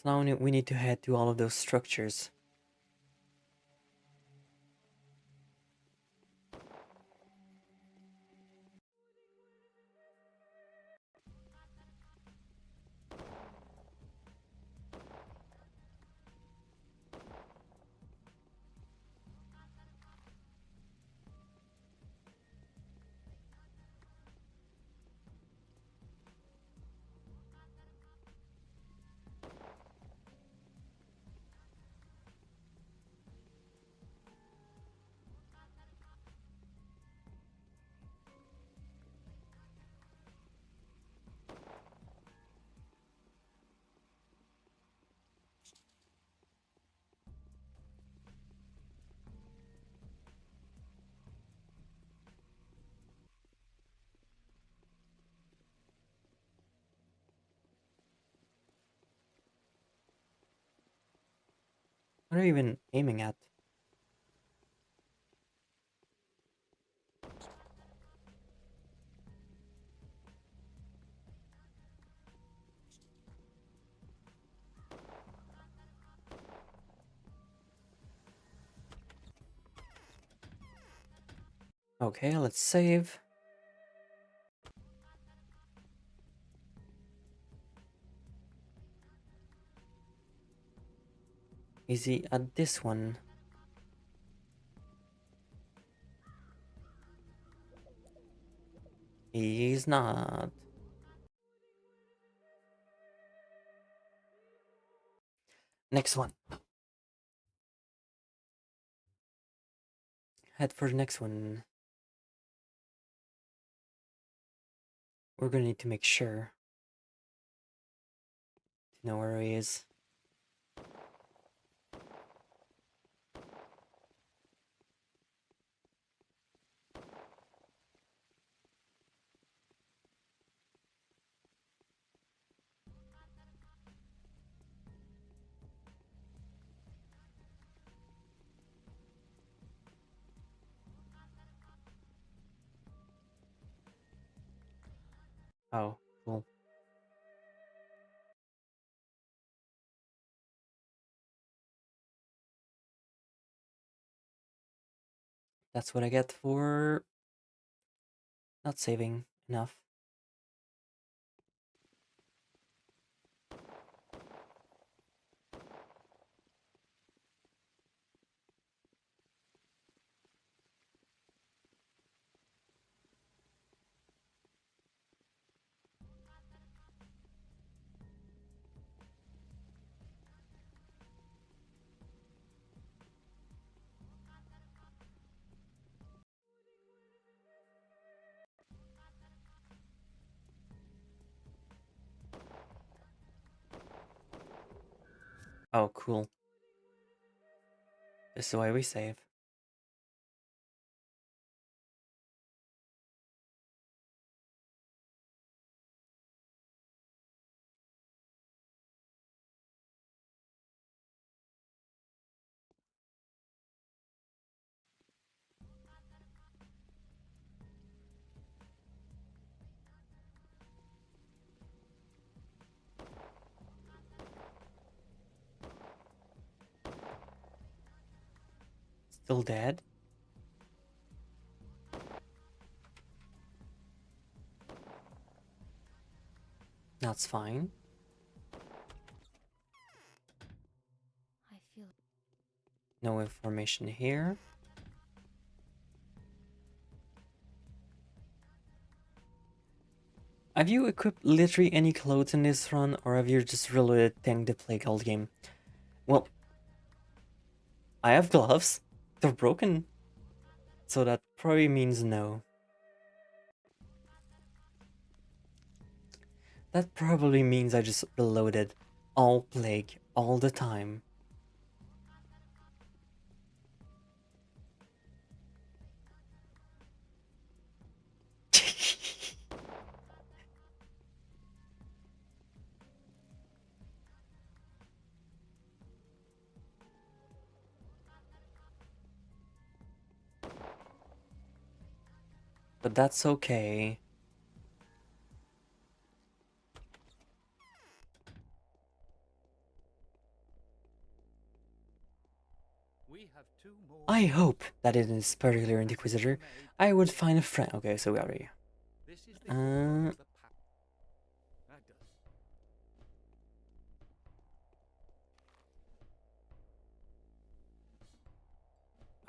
So now we need to head to all of those structures. What are you even aiming at? Okay, let's save. Is he at this one? He's not. Next one. Head for the next one. We're gonna need to make sure to know where he is. Oh, cool. That's what I get for not saving enough. Oh, cool. This is the way we save. Still dead? That's fine. I feel No information here. Have you equipped literally any clothes in this run, or have you just reloaded tank to play gold game? Well, I have gloves. They're broken. So that probably means no. That probably means I just reloaded all plague all the time. But that's okay. We have two more. I hope that in this particular Inquisitor, I would find a friend. Okay, so we are here. This is the order of the that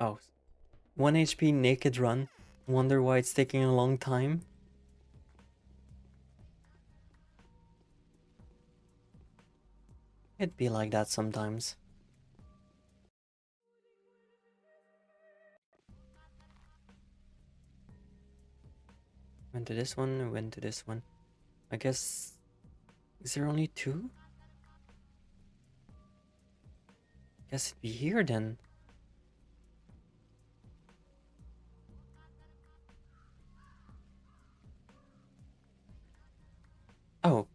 does. Oh, 1 HP naked run. Wonder why it's taking a long time. It'd be like that sometimes. Went to this one, went to this one. I guess... Is there only two? Guess it'd be here then. Oh.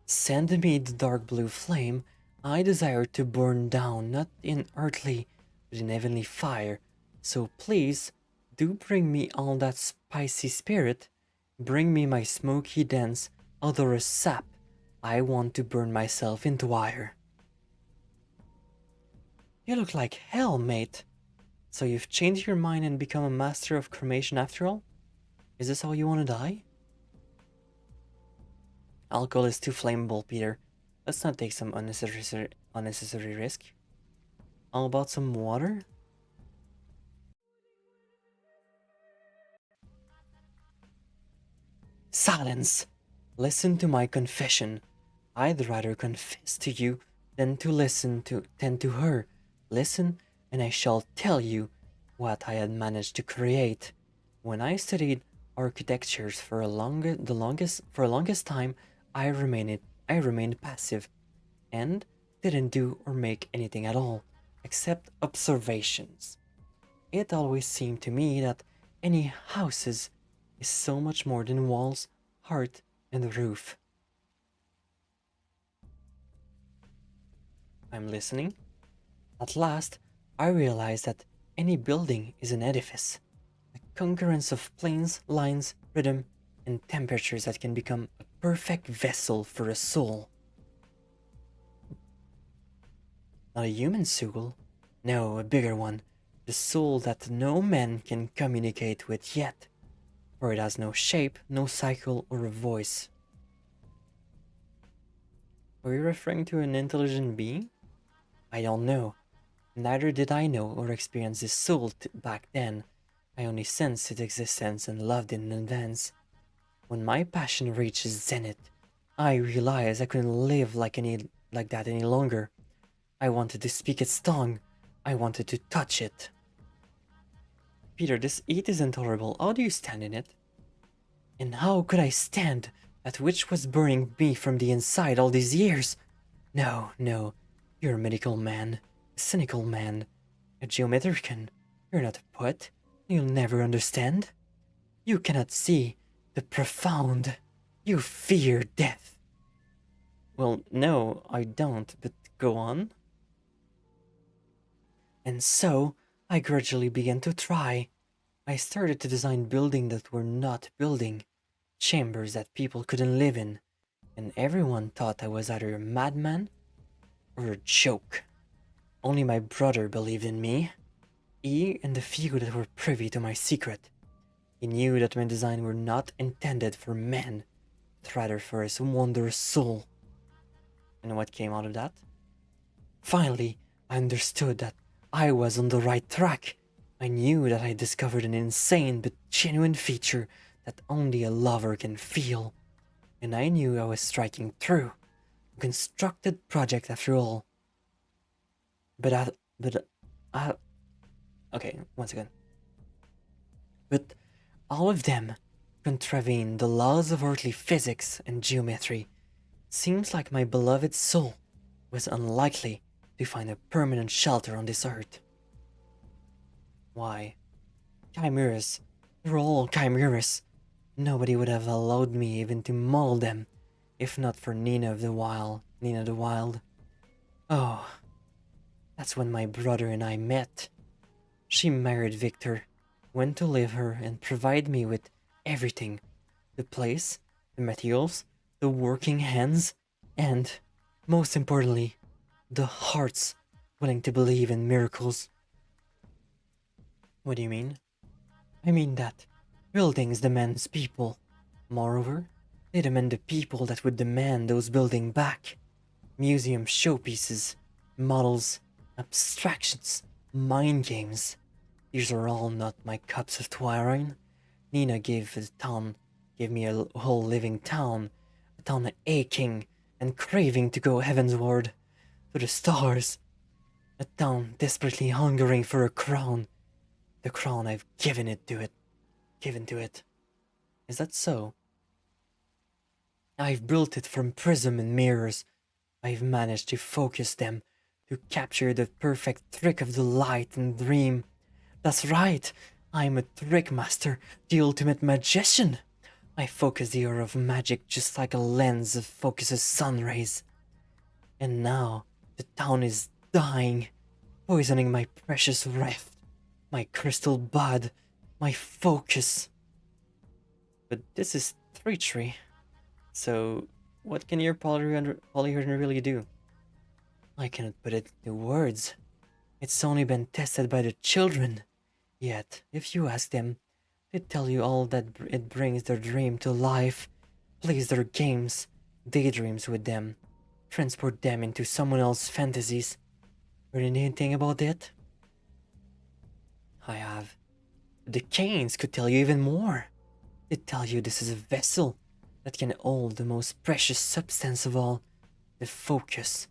Send me the dark blue flame. I desire to burn down, not in earthly, but in heavenly fire. So please, do bring me all that spicy spirit. Bring me my smoky, dense, odorous sap. I want to burn myself into wire. You look like hell, mate. So you've changed your mind and become a master of cremation after all? Is this how you want to die? Alcohol is too flammable, Peter. Let's not take some unnecessary risk. How about some water? Silence! Listen to my confession. I'd rather confess to you than to her. Listen, and I shall tell you what I had managed to create. When I studied architectures for a longest time, I remained passive and didn't do or make anything at all, except observations. It always seemed to me that any houses is so much more than walls, heart, and roof. I'm listening. At last, I realized that any building is an edifice, a concurrence of planes, lines, rhythm, and temperatures that can become a perfect vessel for a soul. Not a human soul, no, a bigger one, the soul that no man can communicate with yet, for it has no shape, no cycle, or a voice. Were you referring to an intelligent being? I don't know. Neither did I know or experience this soul back then. I only sensed its existence and loved it in advance. When my passion reaches zenith, I realized I couldn't live like that any longer. I wanted to speak its tongue. I wanted to touch it. Peter, this heat is intolerable. How do you stand in it? And how could I stand that which was burning me from the inside all these years? No, no. You're a medical man. A cynical man. A geometrician. You're not a poet. You'll never understand. You cannot see the profound. You fear death. Well, no, I don't, but go on. And so, I gradually began to try. I started to design buildings that were not building, chambers that people couldn't live in, and everyone thought I was either a madman or a joke. Only my brother believed in me. He and the few that were privy to my secret. He knew that my designs were not intended for men, but rather for his wondrous soul. And what came out of that? Finally, I understood that I was on the right track. I knew that I had discovered an insane but genuine feature that only a lover can feel. And I knew I was striking through. A constructed project after all. Okay, once again. But all of them contravene the laws of earthly physics and geometry. Seems like my beloved soul was unlikely to find a permanent shelter on this earth. Why? Chimeras. They're all chimeras. Nobody would have allowed me even to mold them, if not for Nina the Wild. Oh, that's when my brother and I met. She married Victor, went to live her and provide me with everything. The place, the materials, the working hands, and, most importantly, the hearts willing to believe in miracles. What do you mean? I mean that buildings demands people. Moreover, they demand the people that would demand those buildings back. Museum showpieces, models, abstractions, mind games. These are all not my cups of twirling. Nina gave me a whole living town, a town aching and craving to go heavenward, to the stars. A town desperately hungering for a crown. The crown I've given to it. Is that so? I've built it from prism and mirrors. I've managed to focus them, to capture the perfect trick of the light and dream. That's right, I'm a trick master, the ultimate magician. I focus the aura of magic just like a lens focuses sun rays. And now, the town is dying, poisoning my precious rift, my crystal bud, my focus. But this is treachery. So, what can your polyhedron really do? I cannot put it into words. It's only been tested by the children. Yet, if you ask them, they tell you all that it brings their dream to life, plays their games, daydreams with them, transport them into someone else's fantasies. Heard anything about it? I have. The Canes could tell you even more. They tell you this is a vessel that can hold the most precious substance of all, the focus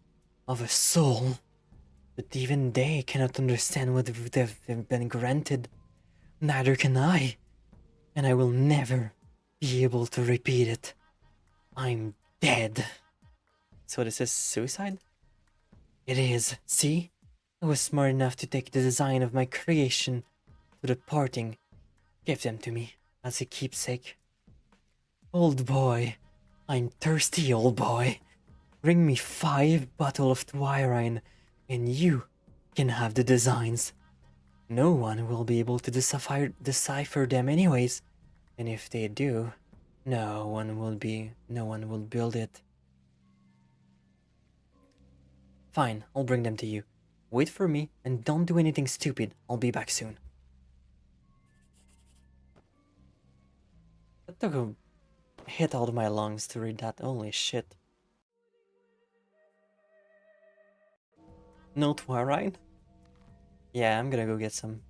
of a soul. But even they cannot understand what they've been granted. Neither can I. And I will never be able to repeat it. I'm dead. So this is suicide? It is, see? I was smart enough to take the design of my creation to the parting. Give them to me as a keepsake. Old boy. I'm thirsty, old boy. Bring me 5 bottles of Twyrine, and you can have the designs. No one will be able to decipher them anyways, and if they do, no one will build it. Fine, I'll bring them to you. Wait for me and don't do anything stupid. I'll be back soon. That took a hit out of my lungs to read that. Holy shit. No Twilight? Yeah, I'm gonna go get some.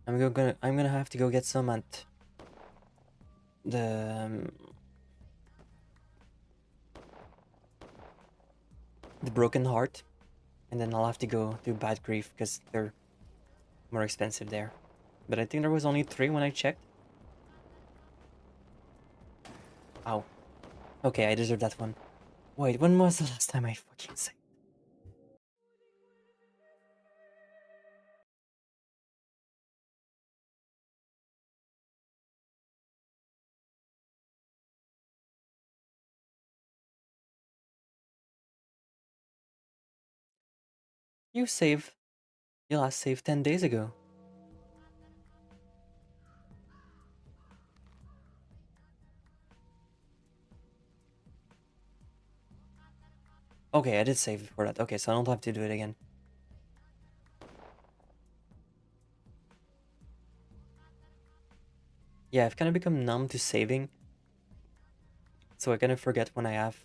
I'm gonna have to go get some at the Broken Heart, and then I'll have to go to Bad Grief because they're more expensive there. But I think there was only 3 when I checked. Ow. Okay, I deserve that one. Wait, when was the last time I fucking saved? You save. You last saved 10 days ago. Okay, I did save before that. Okay, so I don't have to do it again. Yeah, I've kind of become numb to saving. So I kind of forget when I have.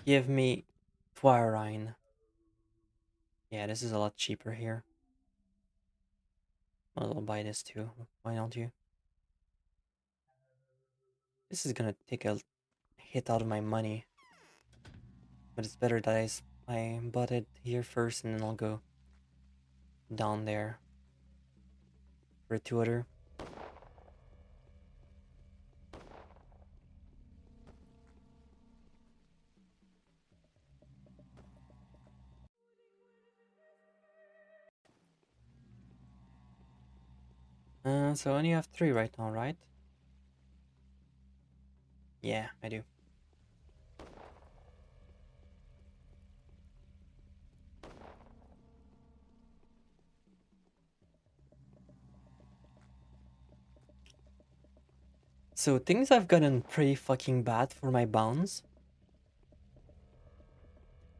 Give me Twirine. Yeah, this is a lot cheaper here. Might as well buy this too. Why don't you? This is gonna take a hit out of my money. But it's better that I bought it here first and then I'll go down there for a tutor. So I only have 3 right now, right? Yeah, I do. So things have gotten pretty fucking bad for my bounds.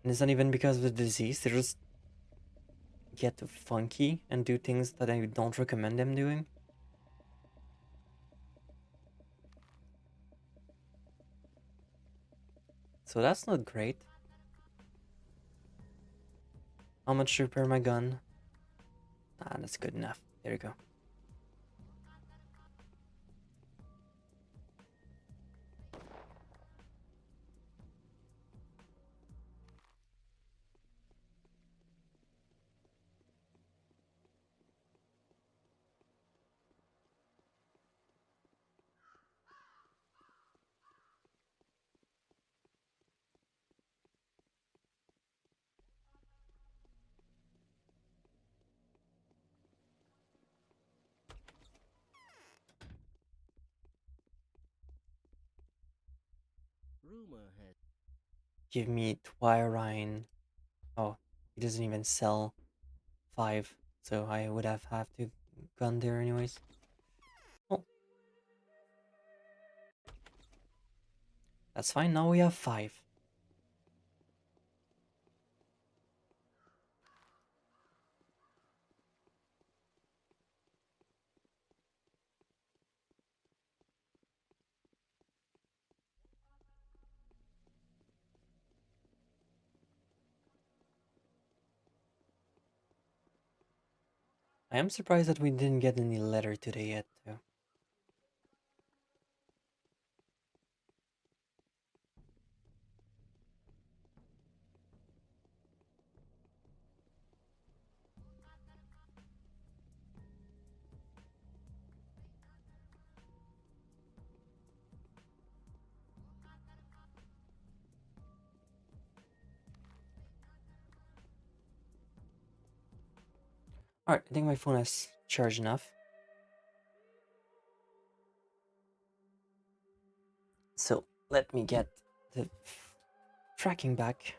And it's not even because of the disease, they just get funky and do things that I don't recommend them doing. So that's not great. How much to repair my gun? Ah, that's good enough. There you go. Rumor has Give me Twirine. Oh, he doesn't even sell 5, so I would have to gone there anyways. Oh, that's fine. Now we have 5. I am surprised that we didn't get any letter today yet, though. Alright, I think my phone has charged enough. So let me get the tracking back.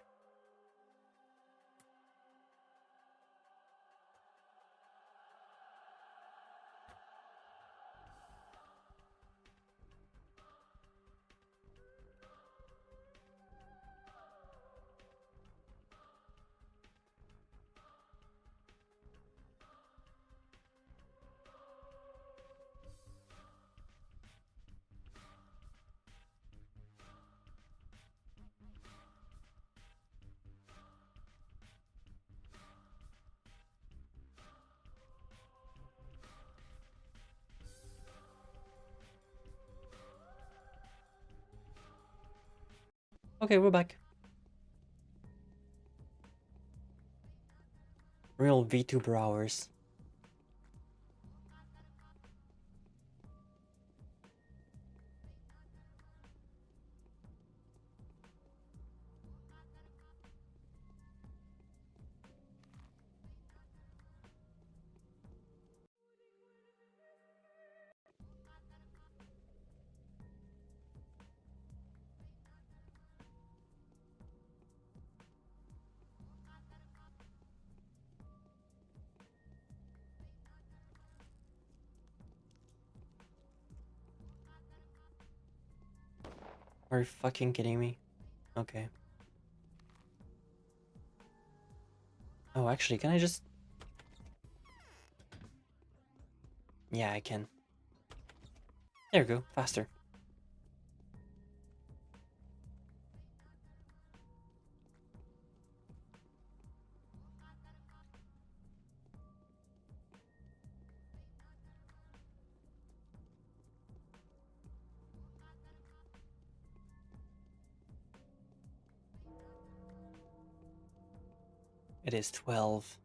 Okay, we're back. Real VTuber hours. Are you fucking kidding me? Okay. Oh, actually, can I just... Yeah, I can. There we go, faster. It is 12.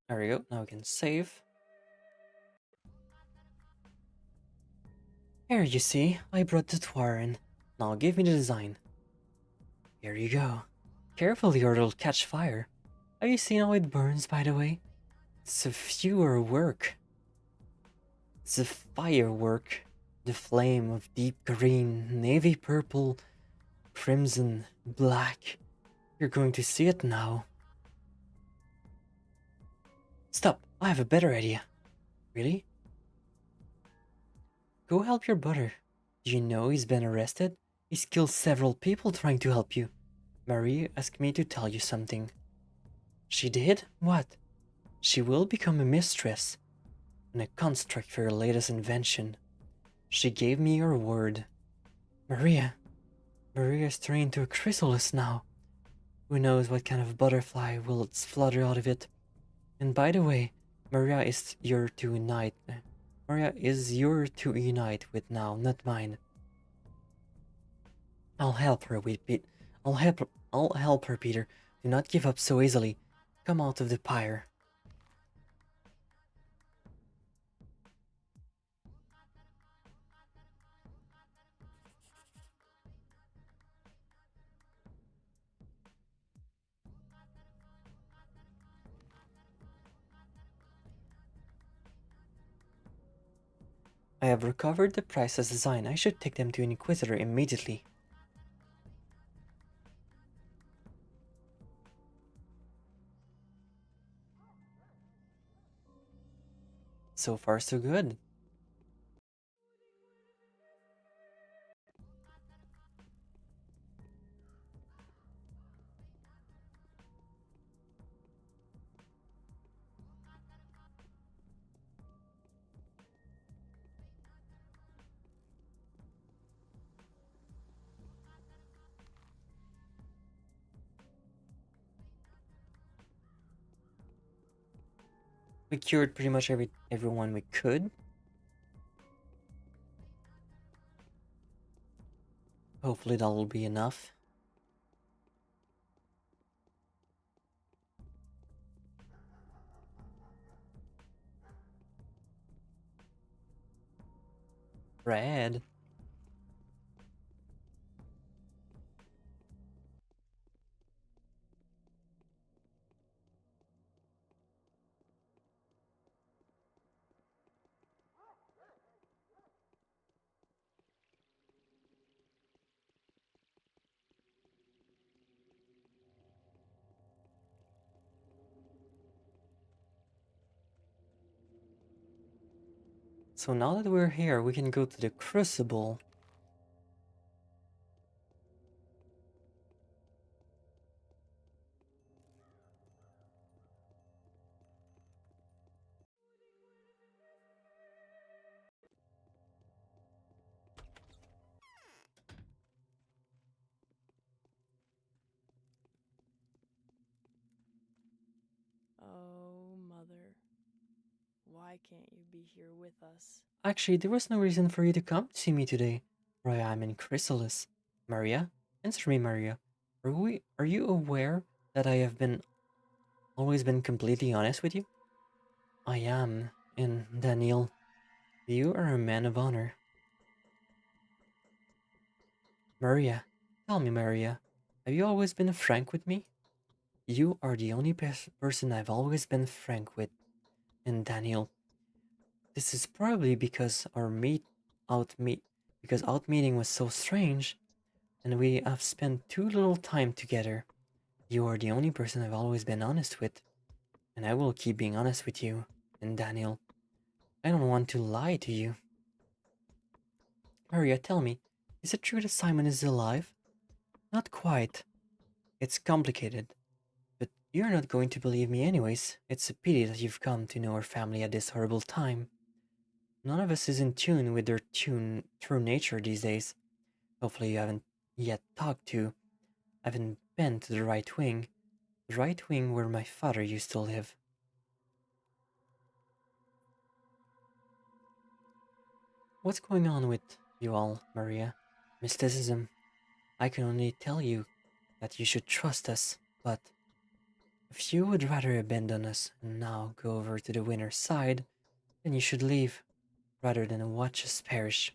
There we go, now we can save. Here, you see, I brought the Twarin. Now give me the design. Here you go. Carefully or it'll catch fire. Have you seen how it burns, by the way? It's a fewer work. It's a firework. The flame of deep green, navy purple, crimson, black. You're going to see it now. Stop, I have a better idea. Really? Go help your brother. Do you know he's been arrested? He's killed several people trying to help you. Marie asked me to tell you something. She did? What? She will become a mistress and a construct for your latest invention. She gave me your word. Maria is turning into a chrysalis now. Who knows what kind of butterfly will flutter out of it. And by the way, Maria is your to unite. Maria is your to unite with now, not mine. I'll help her with Pete. I'll help her, Peter. Do not give up so easily. Come out of the pyre. I have recovered the priceless design. I should take them to an Inquisitor immediately. So far, so good. We cured pretty much everyone we could. Hopefully that will be enough. Red. So now that we're here, we can go to the Crucible. Oh, Mother. Why can't you be here with us? Actually, there was no reason for you to come to see me today, for I am in Chrysalis. Maria? Answer me, Maria. Are you aware that I have always been completely honest with you? I am, and Daniel, you are a man of honor. Maria, tell me, Maria, have you always been frank with me? You are the only person I've always been frank with. And Daniel, this is probably because out meeting was so strange, and we have spent too little time together. You are the only person I've always been honest with, and I will keep being honest with you. And Daniel, I don't want to lie to you. Maria, tell me, is it true that Simon is alive? Not quite. It's complicated. But you're not going to believe me anyways. It's a pity that you've come to know our family at this horrible time. None of us is in tune with their true nature these days. Hopefully you haven't been to the right wing. The right wing where my father used to live. What's going on with you all, Maria? Mysticism. I can only tell you that you should trust us, but if you would rather abandon us and now go over to the winner's side, then you should leave, rather than watch us perish.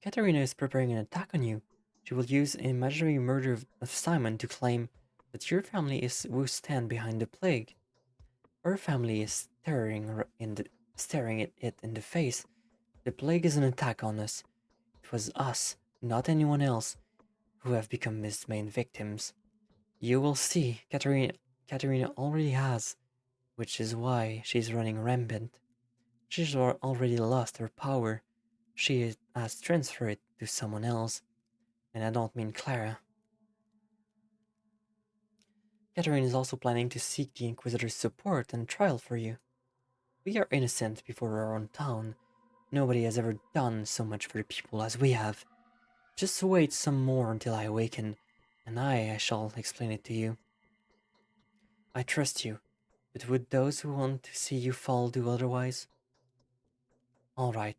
Katerina is preparing an attack on you. She will use an imaginary murder of Simon to claim that your family is who stand behind the plague. Our family is staring it in the face. The plague is an attack on us. It was us, not anyone else, who have become its main victims. You will see, Katerina already has, which is why she's running rampant. She's already lost her power. She has transferred it to someone else, and I don't mean Clara. Katerina is also planning to seek the Inquisitor's support and trial for you. We are innocent before our own town. Nobody has ever done so much for the people as we have. Just wait some more until I awaken, and I shall explain it to you. I trust you, but would those who want to see you fall do otherwise? All right.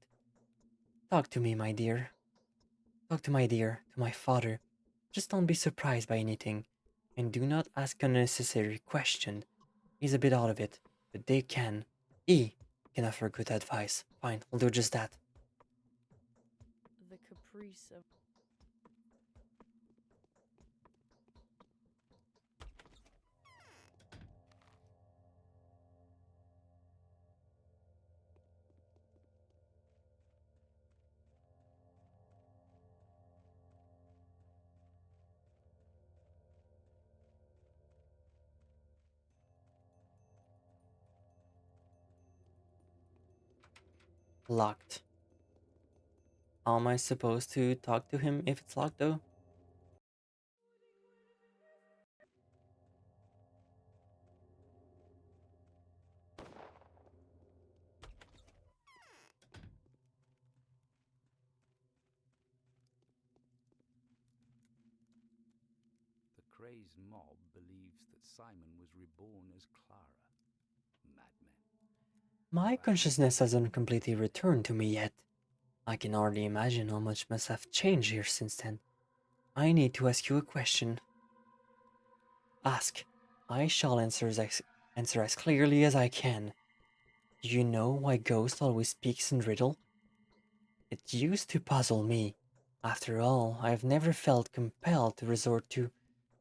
Talk to me, my dear. Talk to my dear, to my father. Just don't be surprised by anything, and do not ask unnecessary questions. He's a bit out of it, but they can. He can offer good advice. Fine, I'll do just that. The caprice of. Locked. How am I supposed to talk to him if it's locked though? The crazed mob believes that Simon was reborn as Clara. Madmen. My consciousness hasn't completely returned to me yet. I can already imagine how much must have changed here since then. I need to ask you a question. Ask. I shall answer as clearly as I can. Do you know why Ghost always speaks in riddle? It used to puzzle me. After all, I have never felt compelled to resort to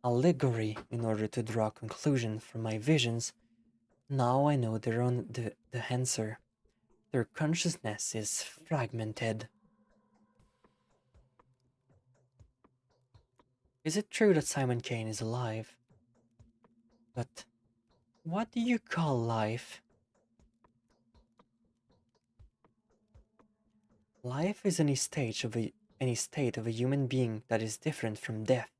allegory in order to draw conclusions from my visions. Now I know the answer. Their consciousness is fragmented. Is it true that Simon Kane is alive? But What do you call life? Life is any state of a human being that is different from death.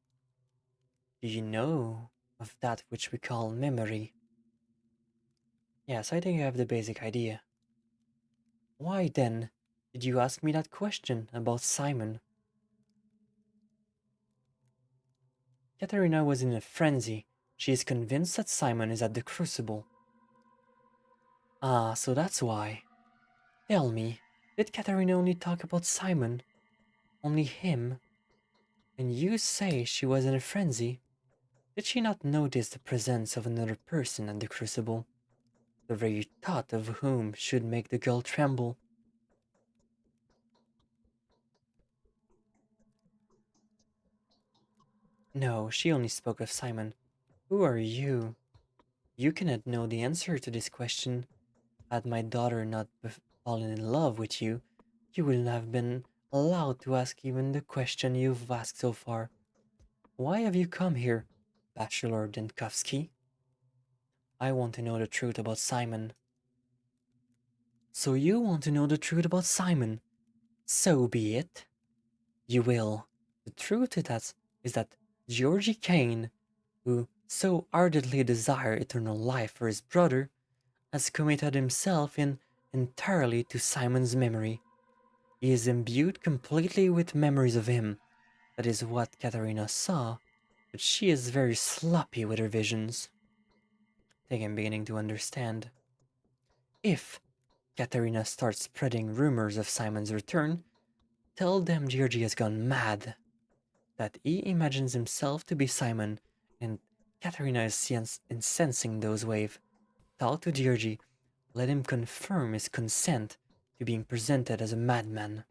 Do you know of that which we call memory? Yes, I think I have the basic idea. Why then did you ask me that question about Simon? Katerina was in a frenzy. She is convinced that Simon is at the crucible. Ah, so that's why. Tell me, did Katerina only talk about Simon? Only him? And you say she was in a frenzy? Did she not notice the presence of another person at the crucible? The very thought of whom should make the girl tremble. No, she only spoke of Simon. Who are you? You cannot know the answer to this question. Had my daughter not fallen in love with you, you wouldn't have been allowed to ask even the question you've asked so far. Why have you come here, Bachelor Denkovsky? I want to know the truth about Simon. So you want to know the truth about Simon? So be it. You will. The truth is that Georgie Kane, who so ardently desired eternal life for his brother, has committed himself entirely to Simon's memory. He is imbued completely with memories of him. That is what Katerina saw, but she is very sloppy with her visions. I think I'm beginning to understand. If Katerina starts spreading rumors of Simon's return, tell them Georgie has gone mad. That he imagines himself to be Simon, and Katerina is incensing those waves. Talk to Georgie, let him confirm his consent to being presented as a madman.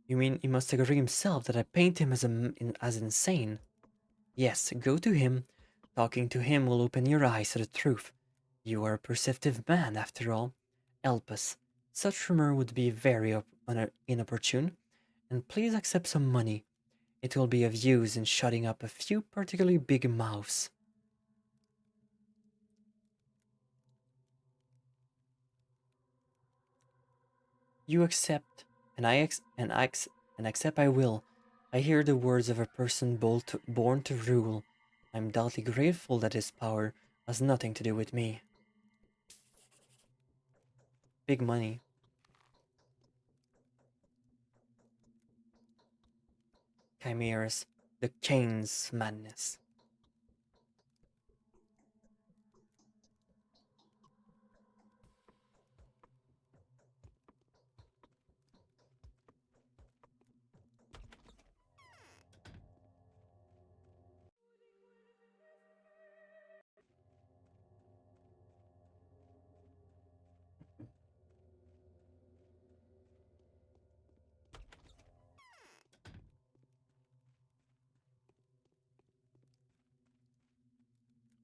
You mean he must agree himself that I paint him as insane? Yes, go to him. Talking to him will open your eyes to the truth. You are a perceptive man, after all. Help us. Such rumor would be very inopportune, and please accept some money. It will be of use in shutting up a few particularly big mouths. You accept, and accept I will. I hear the words of a person born to rule. I'm doubly grateful that his power has nothing to do with me. Big money. Chimeras. The Kane's madness.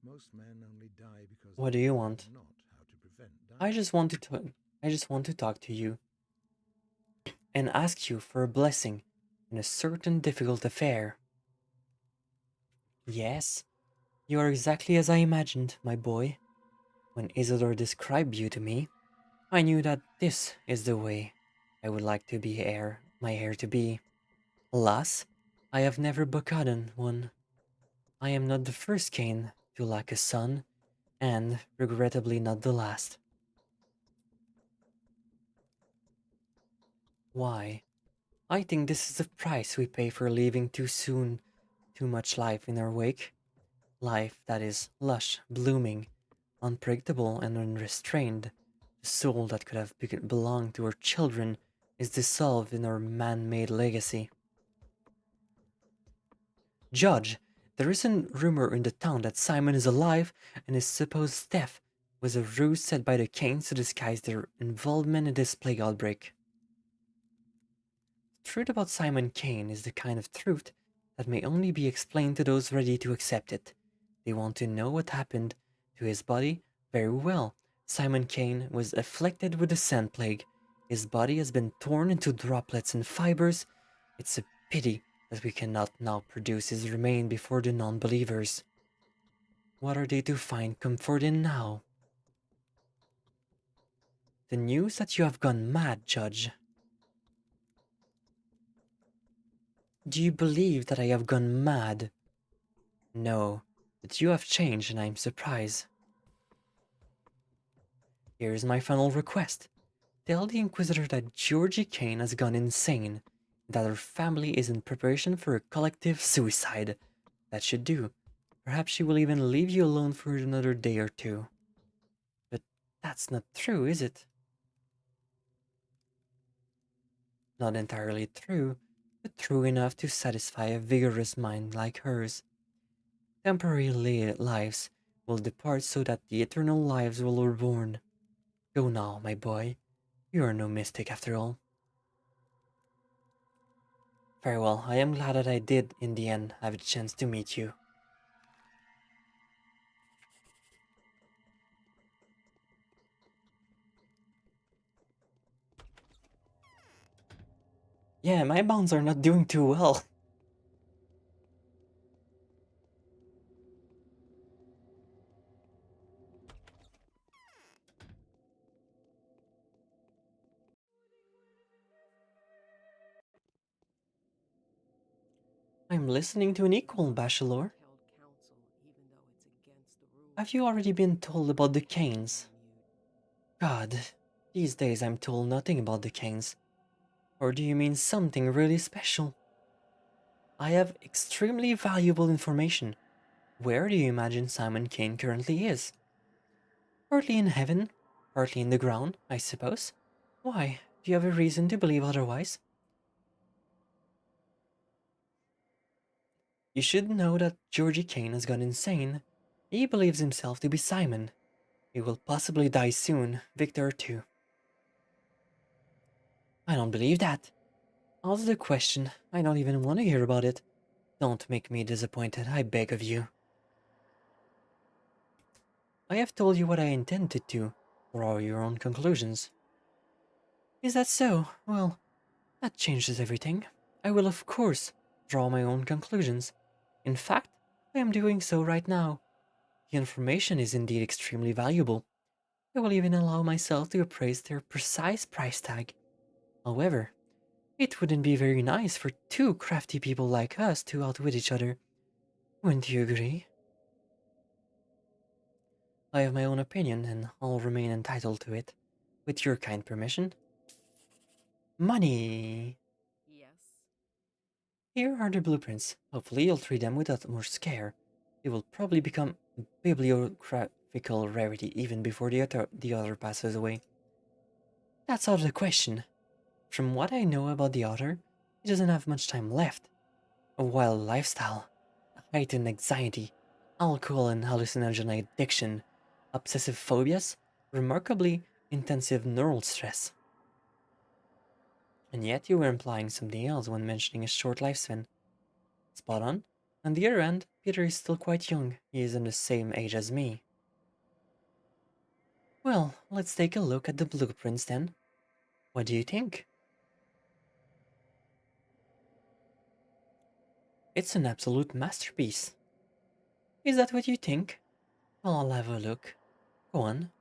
Most men only die because What do they you know want? not how to prevent dying. I just want to talk to you and ask you for a blessing in a certain difficult affair. Yes, you are exactly as I imagined, my boy. When Isidore described you to me, I knew that this is the way I would like to be my heir to be. Alas, I have never begotten one. I am not the first Cain to lack a son, and regrettably not the last. Why? I think this is the price we pay for leaving too soon, too much life in our wake. Life that is lush, blooming, unpredictable, and unrestrained. The soul that could have belonged to our children is dissolved in our man-made legacy. Judge, there is a rumor in the town that Simon is alive and his supposed death was a ruse set by the Canes to disguise their involvement in this plague outbreak. The truth about Simon Kane is the kind of truth that may only be explained to those ready to accept it. They want to know what happened to his body. Very well. Simon Kane was afflicted with the sand plague. His body has been torn into droplets and fibers. It's a pity that we cannot now produce his remain before the non-believers. what are they to find comfort in now? The news that you have gone mad, Judge. Do you believe that I have gone mad? No, but you have changed and I am surprised. Here is my final request. Tell the Inquisitor that Georgie Kane has gone insane, and that her family is in preparation for a collective suicide. That should do. Perhaps she will even leave you alone for another day or two. But that's not true, is it? Not entirely true, but true enough to satisfy a vigorous mind like hers. Temporary lives will depart so that the eternal lives will be reborn. Go now, my boy. You are no mystic after all. Farewell. I am glad that I did, in the end, have a chance to meet you. Yeah, my bonds are not doing too well. I'm listening to an equal, Bachelor. held counsel even though it's against the rules. Have you already been told about the Canes? God, these days I'm told nothing about the Canes. Or do you mean something really special? I have extremely valuable information. Where do you imagine Simon Kane currently is? Partly in heaven, partly in the ground, I suppose. Why? Do you have a reason to believe otherwise? You should know that Georgie Kane has gone insane. He believes himself to be Simon. He will possibly die soon, Victor too. I don't believe that. Answer the question. I don't even want to hear about it. Don't make me disappointed, I beg of you. I have told you what I intended to. Draw your own conclusions. Is that so? Well, that changes everything. I will, of course, draw my own conclusions. In fact, I am doing so right now. The information is indeed extremely valuable. I will even allow myself to appraise their precise price tag. However, it wouldn't be very nice for two crafty people like us to outwit each other. Wouldn't you agree? I have my own opinion, and I'll remain entitled to it. With your kind permission. Money! Yes. Here are the blueprints. Hopefully you'll treat them without more scare. They will probably become a bibliographical rarity even before the author passes away. That's out of the question. From what I know about the author, he doesn't have much time left. A wild lifestyle, heightened anxiety, alcohol and hallucinogen addiction, obsessive phobias, remarkably intensive neural stress. And yet you were implying something else when mentioning a short lifespan. Spot on. On the other hand, Peter is still quite young. He is in the same age as me. Well, let's take a look at the blueprints then. What do you think? It's an absolute masterpiece. Is that what you think? Well, I'll have a look. Go on.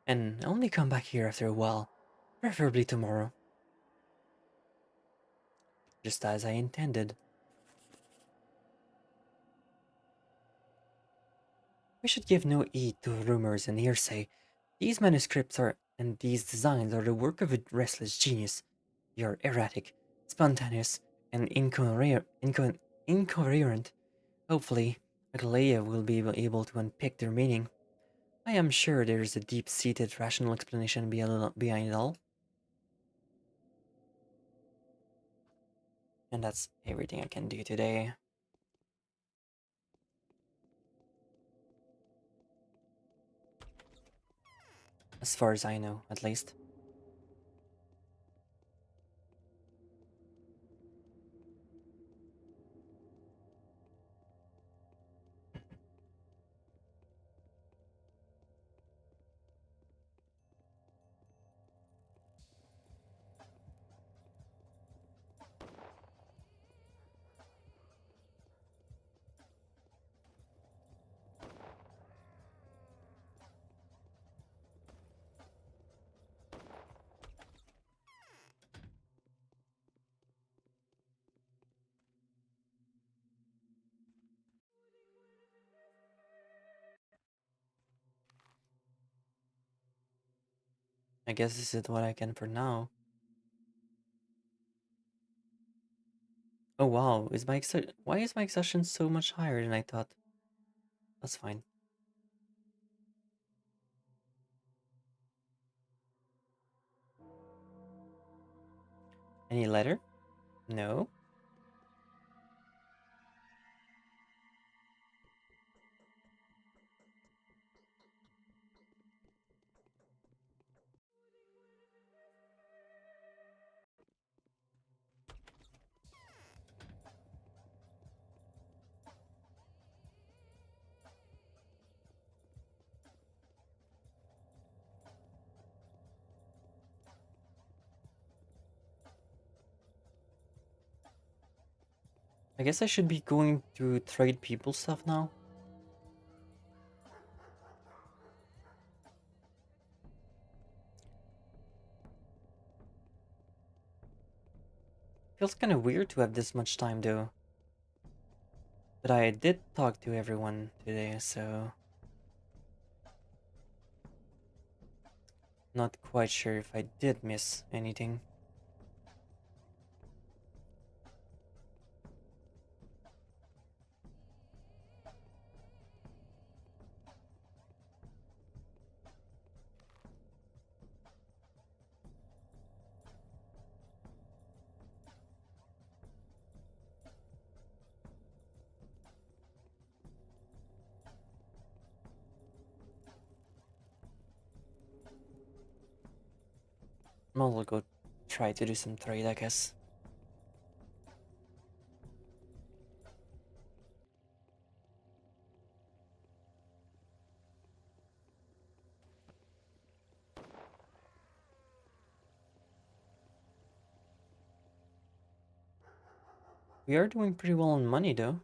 And only come back here after a while. Preferably tomorrow. Just as I intended. We should give no heed to rumors and hearsay. These manuscripts are and these designs are the work of a restless genius. They are erratic, spontaneous, and incoherent. Hopefully, Agalea will be able to unpick their meaning. I am sure there is a deep-seated rational explanation behind it all. And that's everything I can do today. As far as I know, at least. I guess this is what I can for now. Oh wow, why is my exhaustion so much higher than I thought? That's fine. Any letter? No. I guess I should be going to trade people stuff now. Feels kind of weird to have this much time though. But I did talk to everyone today, so not quite sure if I did miss anything. I'll go try to do some trade, I guess. We are doing pretty well on money though.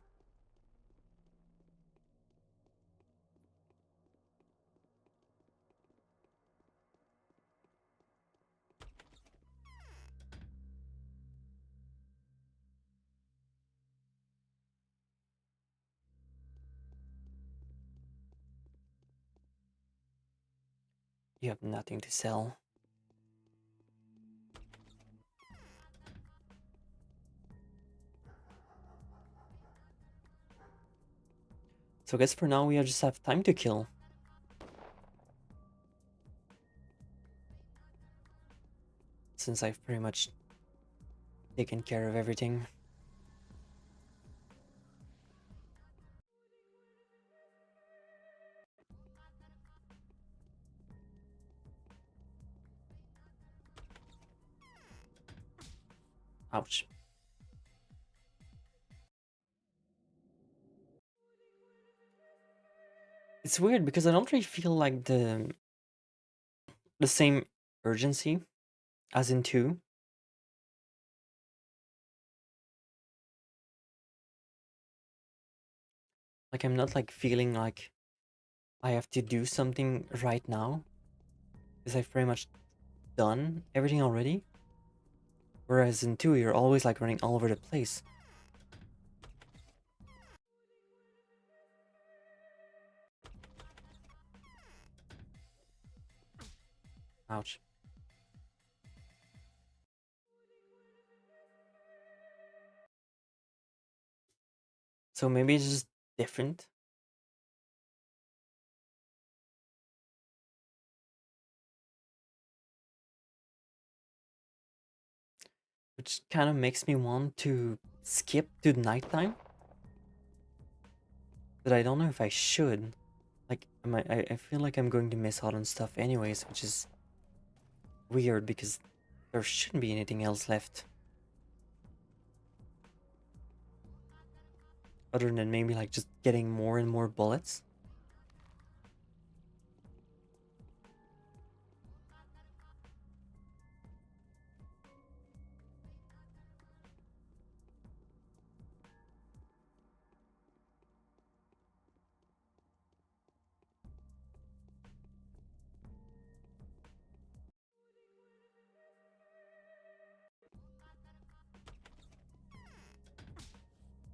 You have nothing to sell. So I guess for now we just have time to kill. Since I've pretty much taken care of everything. Ouch. It's weird because I don't really feel like the same urgency as in 2. Like I'm not like feeling like I have to do something right now. Because I've pretty much done everything already. Whereas in 2 you're always like running all over the place. Ouch. So maybe it's just different. Which kind of makes me want to skip to nighttime. But I don't know if I should. Like, I feel like I'm going to miss out on stuff anyways, which is weird because there shouldn't be anything else left. Other than maybe like just getting more and more bullets.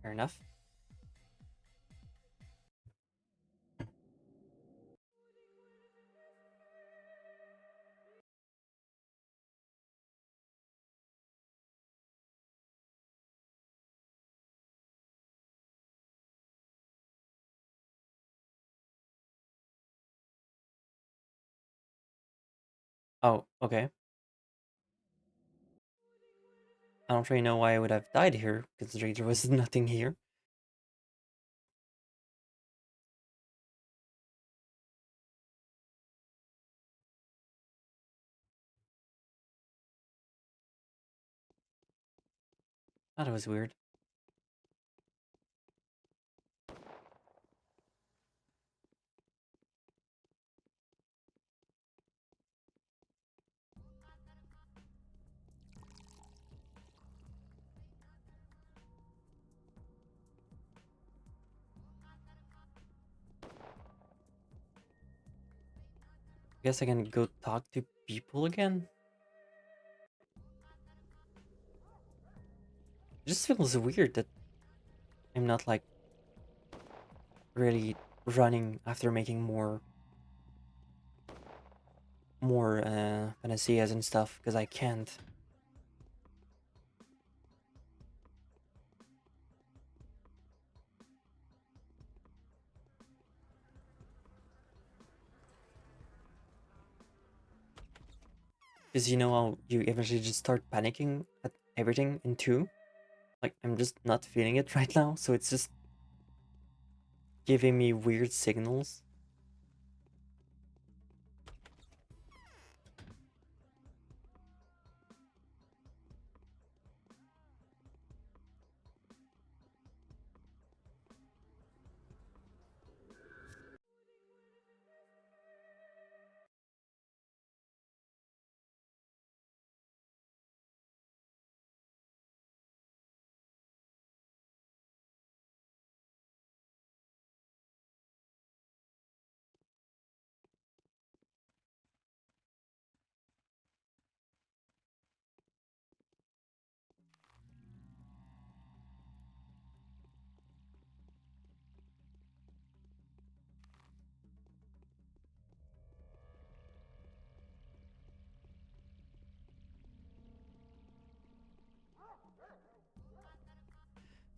Fair enough. Oh, okay. I don't really know why I would have died here, considering there was nothing here. That was weird. Guess I can go talk to people again? It just feels weird that I'm not like really running after making more panaceas and stuff, because I can't. Because you know how you eventually just start panicking at everything in two? Like, I'm just not feeling it right now, so it's just giving me weird signals.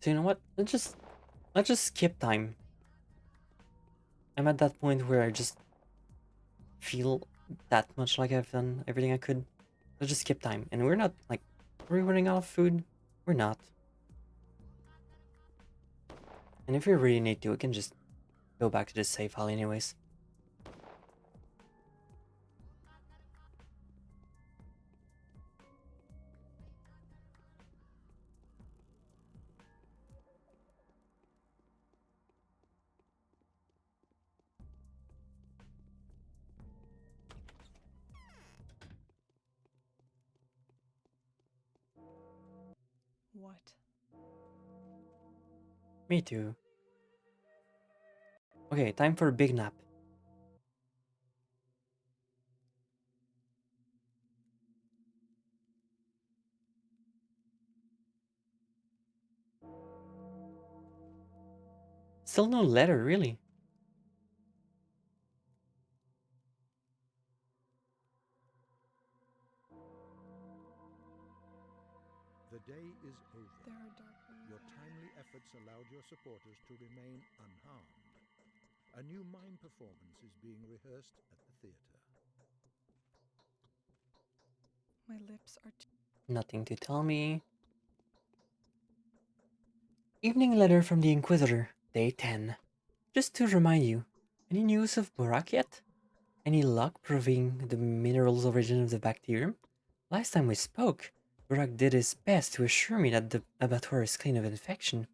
So you know what? Let's just skip time. I'm at that point where I just feel that much like I've done everything I could. Let's just skip time. And we're not like, are we running out of food? We're not. And if we really need to, we can just go back to the save file anyways. What? Me too. Okay, time for a big nap. Still no letter, really. The day is over. There are dark rooms. Your timely efforts allowed your supporters to remain unharmed. A new mime performance is being rehearsed at the theater. My lips are too. Nothing to tell me. Evening letter from the Inquisitor, day 10. Just to remind you, any news of Borak yet? Any luck proving the mineral's origin of the bacterium? Last time we spoke, Borak did his best to assure me that the abattoir is clean of infection.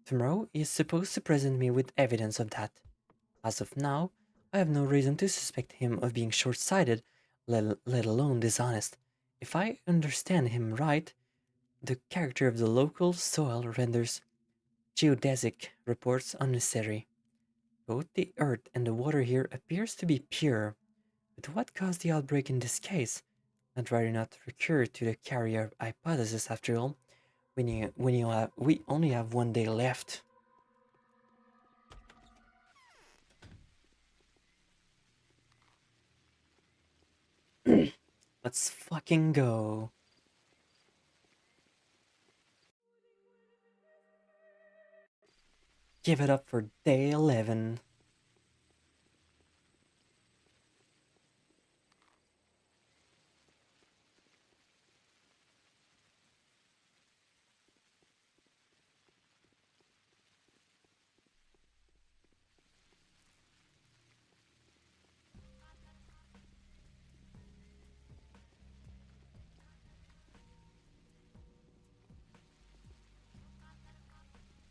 Tomorrow he is supposed to present me with evidence of that. As of now, I have no reason to suspect him of being short-sighted, let alone dishonest. If I understand him right, the character of the local soil renders geodesic reports unnecessary. Both the earth and the water here appears to be pure, but what caused the outbreak in this case? I'd rather not recur to the carrier hypothesis after all. We only have one day left. Let's fucking go. Give it up for day 11.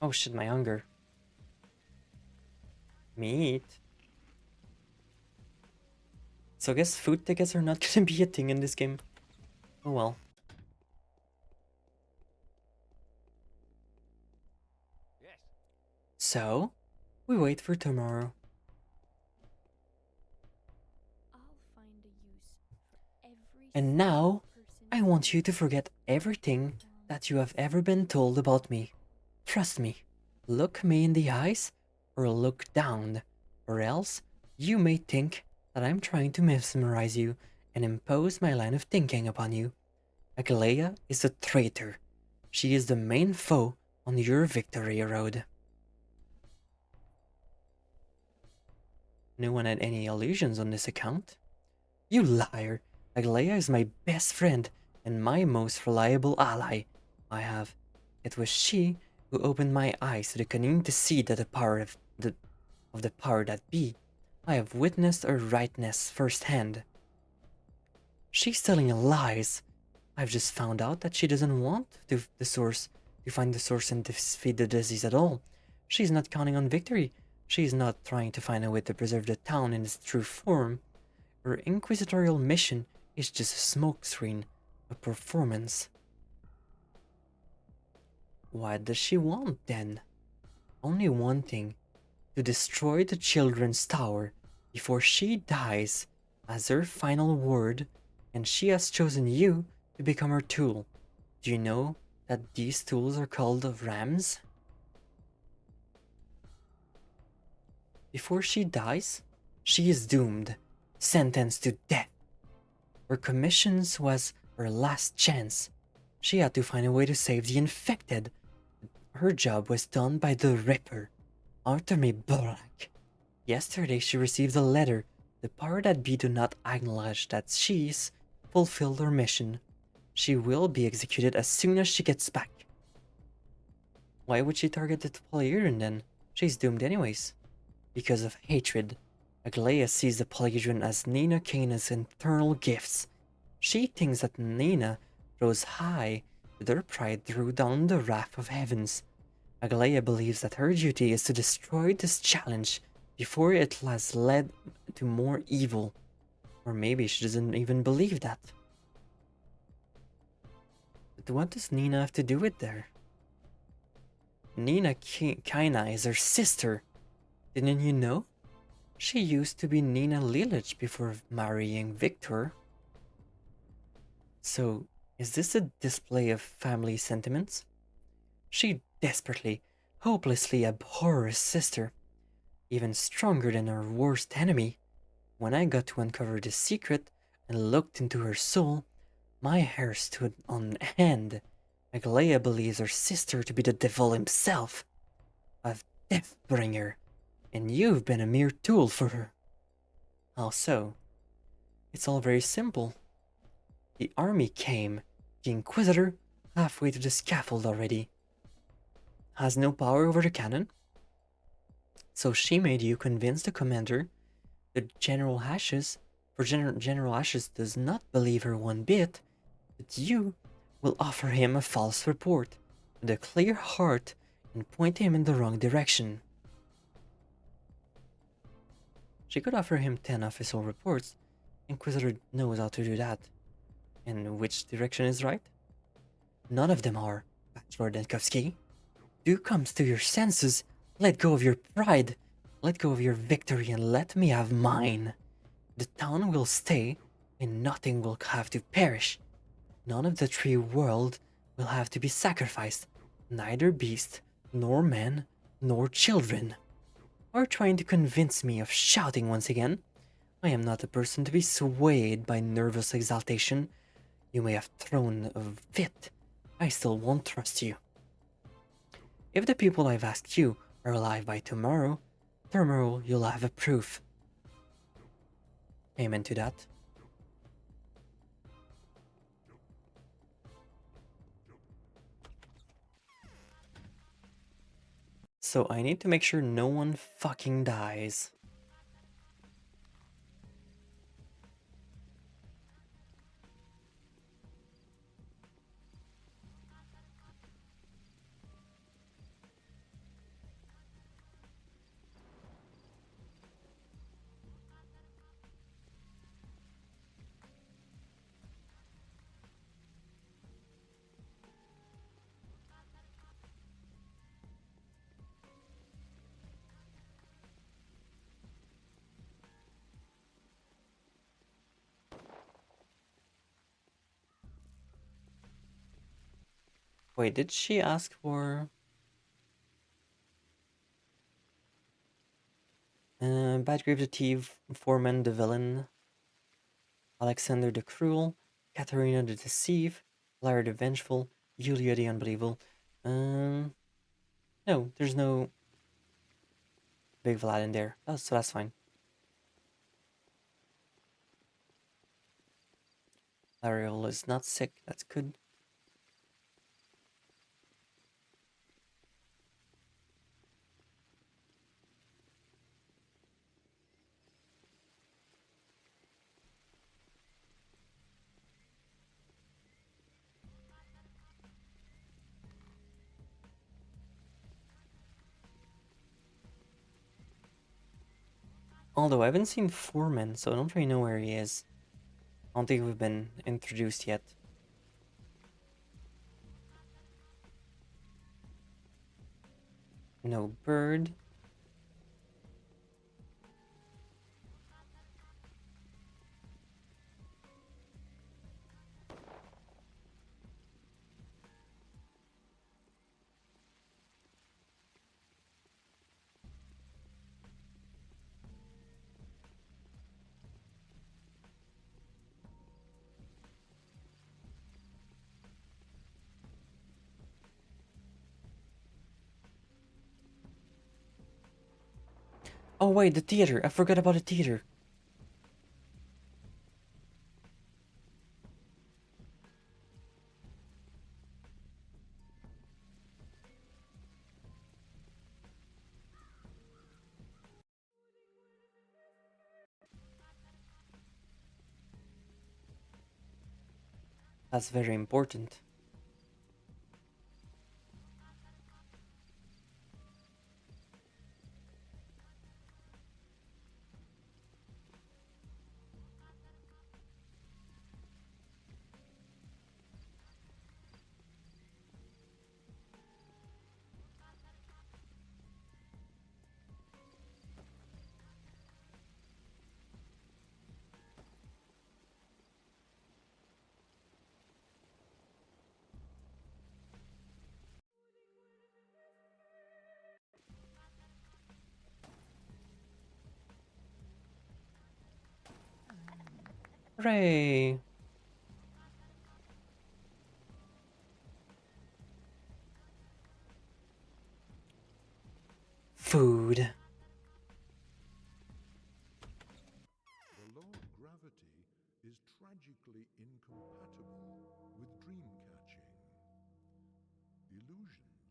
Oh shit, my hunger. Meat. So I guess food tickets are not gonna be a thing in this game. Oh well. Yes. So, we wait for tomorrow. I'll find a use for every And now, person I want you to forget everything that you have ever been told about me. Trust me. Look me in the eyes, or look down, or else you may think that I'm trying to mesmerize you and impose my line of thinking upon you. Aglaia is a traitor. She is the main foe on your victory road. No one had any illusions on this account? You liar! Aglaia is my best friend and my most reliable ally. I have. It was she who opened my eyes to the cunning deceit of the power of the power that be. I have witnessed her rightness firsthand. She's telling lies. I've just found out that she doesn't want to find the source and defeat the disease at all. She's not counting on victory. She's not trying to find a way to preserve the town in its true form. Her inquisitorial mission is just a smokescreen, a performance. What does she want then? Only one thing: to destroy the children's tower before she dies as her final word, and she has chosen you to become her tool. Do you know that these tools are called rams? Before she dies, she is doomed, sentenced to death. Her commissions was her last chance. She had to find a way to save the infected. Her job was done by the Ripper, Artemi Borak. Yesterday she received a letter. The power that be do not acknowledge that she's fulfilled her mission. She will be executed as soon as she gets back. Why would she target the Polyhedron then? She's doomed anyways. Because of hatred. Aglaia sees the Polyhedron as Nina Cana's internal gifts. She thinks that Nina rose high with her pride threw down the wrath of heavens. Aglaia believes that her duty is to destroy this challenge before it has led to more evil. Or maybe she doesn't even believe that. But what does Nina have to do with there? Nina Kaina is her sister. Didn't you know? She used to be Nina Lilich before marrying Victor. So, is this a display of family sentiments? She desperately, hopelessly abhors her sister, even stronger than her worst enemy. When I got to uncover the secret and looked into her soul, my hair stood on end. Aglaia believes her sister to be the devil himself, a Deathbringer, and you've been a mere tool for her. How so? It's all very simple. The army came, the Inquisitor, halfway to the scaffold already, has no power over the cannon, so she made you convince the commander that General Ashes, General Ashes does not believe her one bit, that you will offer him a false report with a clear heart and point him in the wrong direction. She could offer him 10 official reports. Inquisitor knows how to do that. And which direction is right? None of them are, Bachelor Denkovsky. Do come to your senses, let go of your pride, let go of your victory and let me have mine. The town will stay and nothing will have to perish. None of the three worlds will have to be sacrificed, neither beast, nor man, nor children. Are trying to convince me of shouting once again? I am not a person to be swayed by nervous exaltation. You may have thrown a fit. I still won't trust you. If the people I've asked you are alive by tomorrow you'll have a proof. Amen to that. So I need to make sure no one fucking dies. Wait, did she ask for... Badgrave the thief, Foreman the villain, Alexander the cruel, Katharina the deceive, Lara the vengeful, Julia the unbelievable. No, there's no big Vlad in there. Oh, so that's fine. Ariel is not sick, that's good. Although I haven't seen Foreman, so I don't really know where he is. I don't think we've been introduced yet. No bird. Oh wait, the theater. I forgot about the theater. That's very important. Hooray! Food. The law of gravity is tragically incompatible with dream catching. Illusions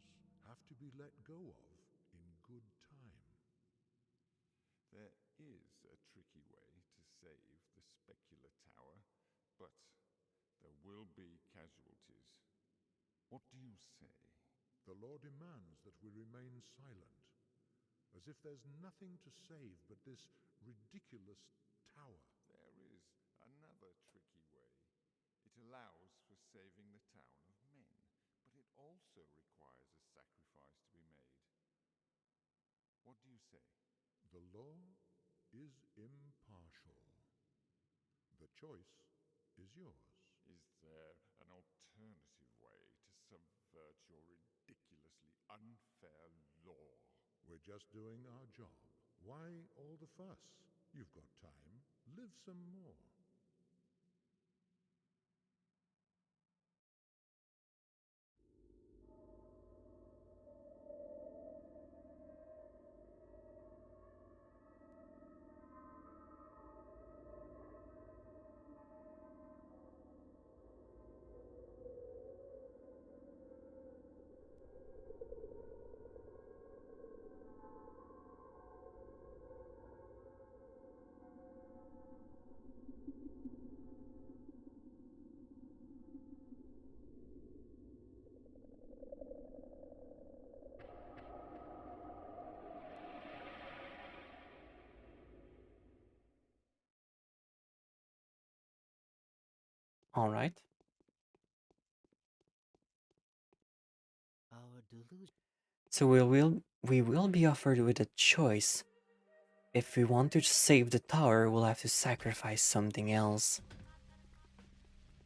have to be let go of in good time. There is a tricky way to save the specular tower, but there will be casualties. What do you say? The law demands that we remain silent, as if there's nothing to save but this ridiculous tower. There is another tricky way. It allows for saving the town of men, but it also requires a sacrifice to be made. What do you say? The law is impartial. The choice is yours. Is there an alternative way to subvert your ridiculously unfair law? We're just doing our job. Why all the fuss? You've got time. Live some more. All right. So we will be offered with a choice. If we want to save the tower, we'll have to sacrifice something else.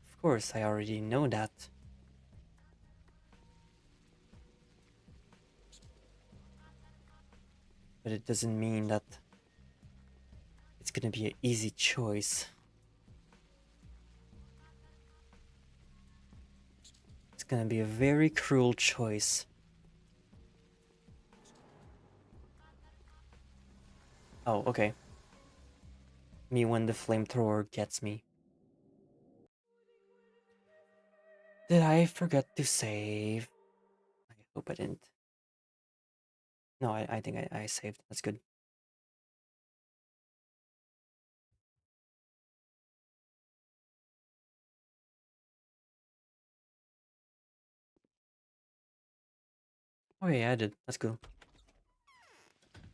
Of course, I already know that. but it doesn't mean that it's gonna be an easy choice. It's gonna be a very cruel choice. Oh, okay. Me when the flamethrower gets me. Did I forget to save? I hope I didn't. No, I think I saved. That's good. Oh yeah, I did. That's cool.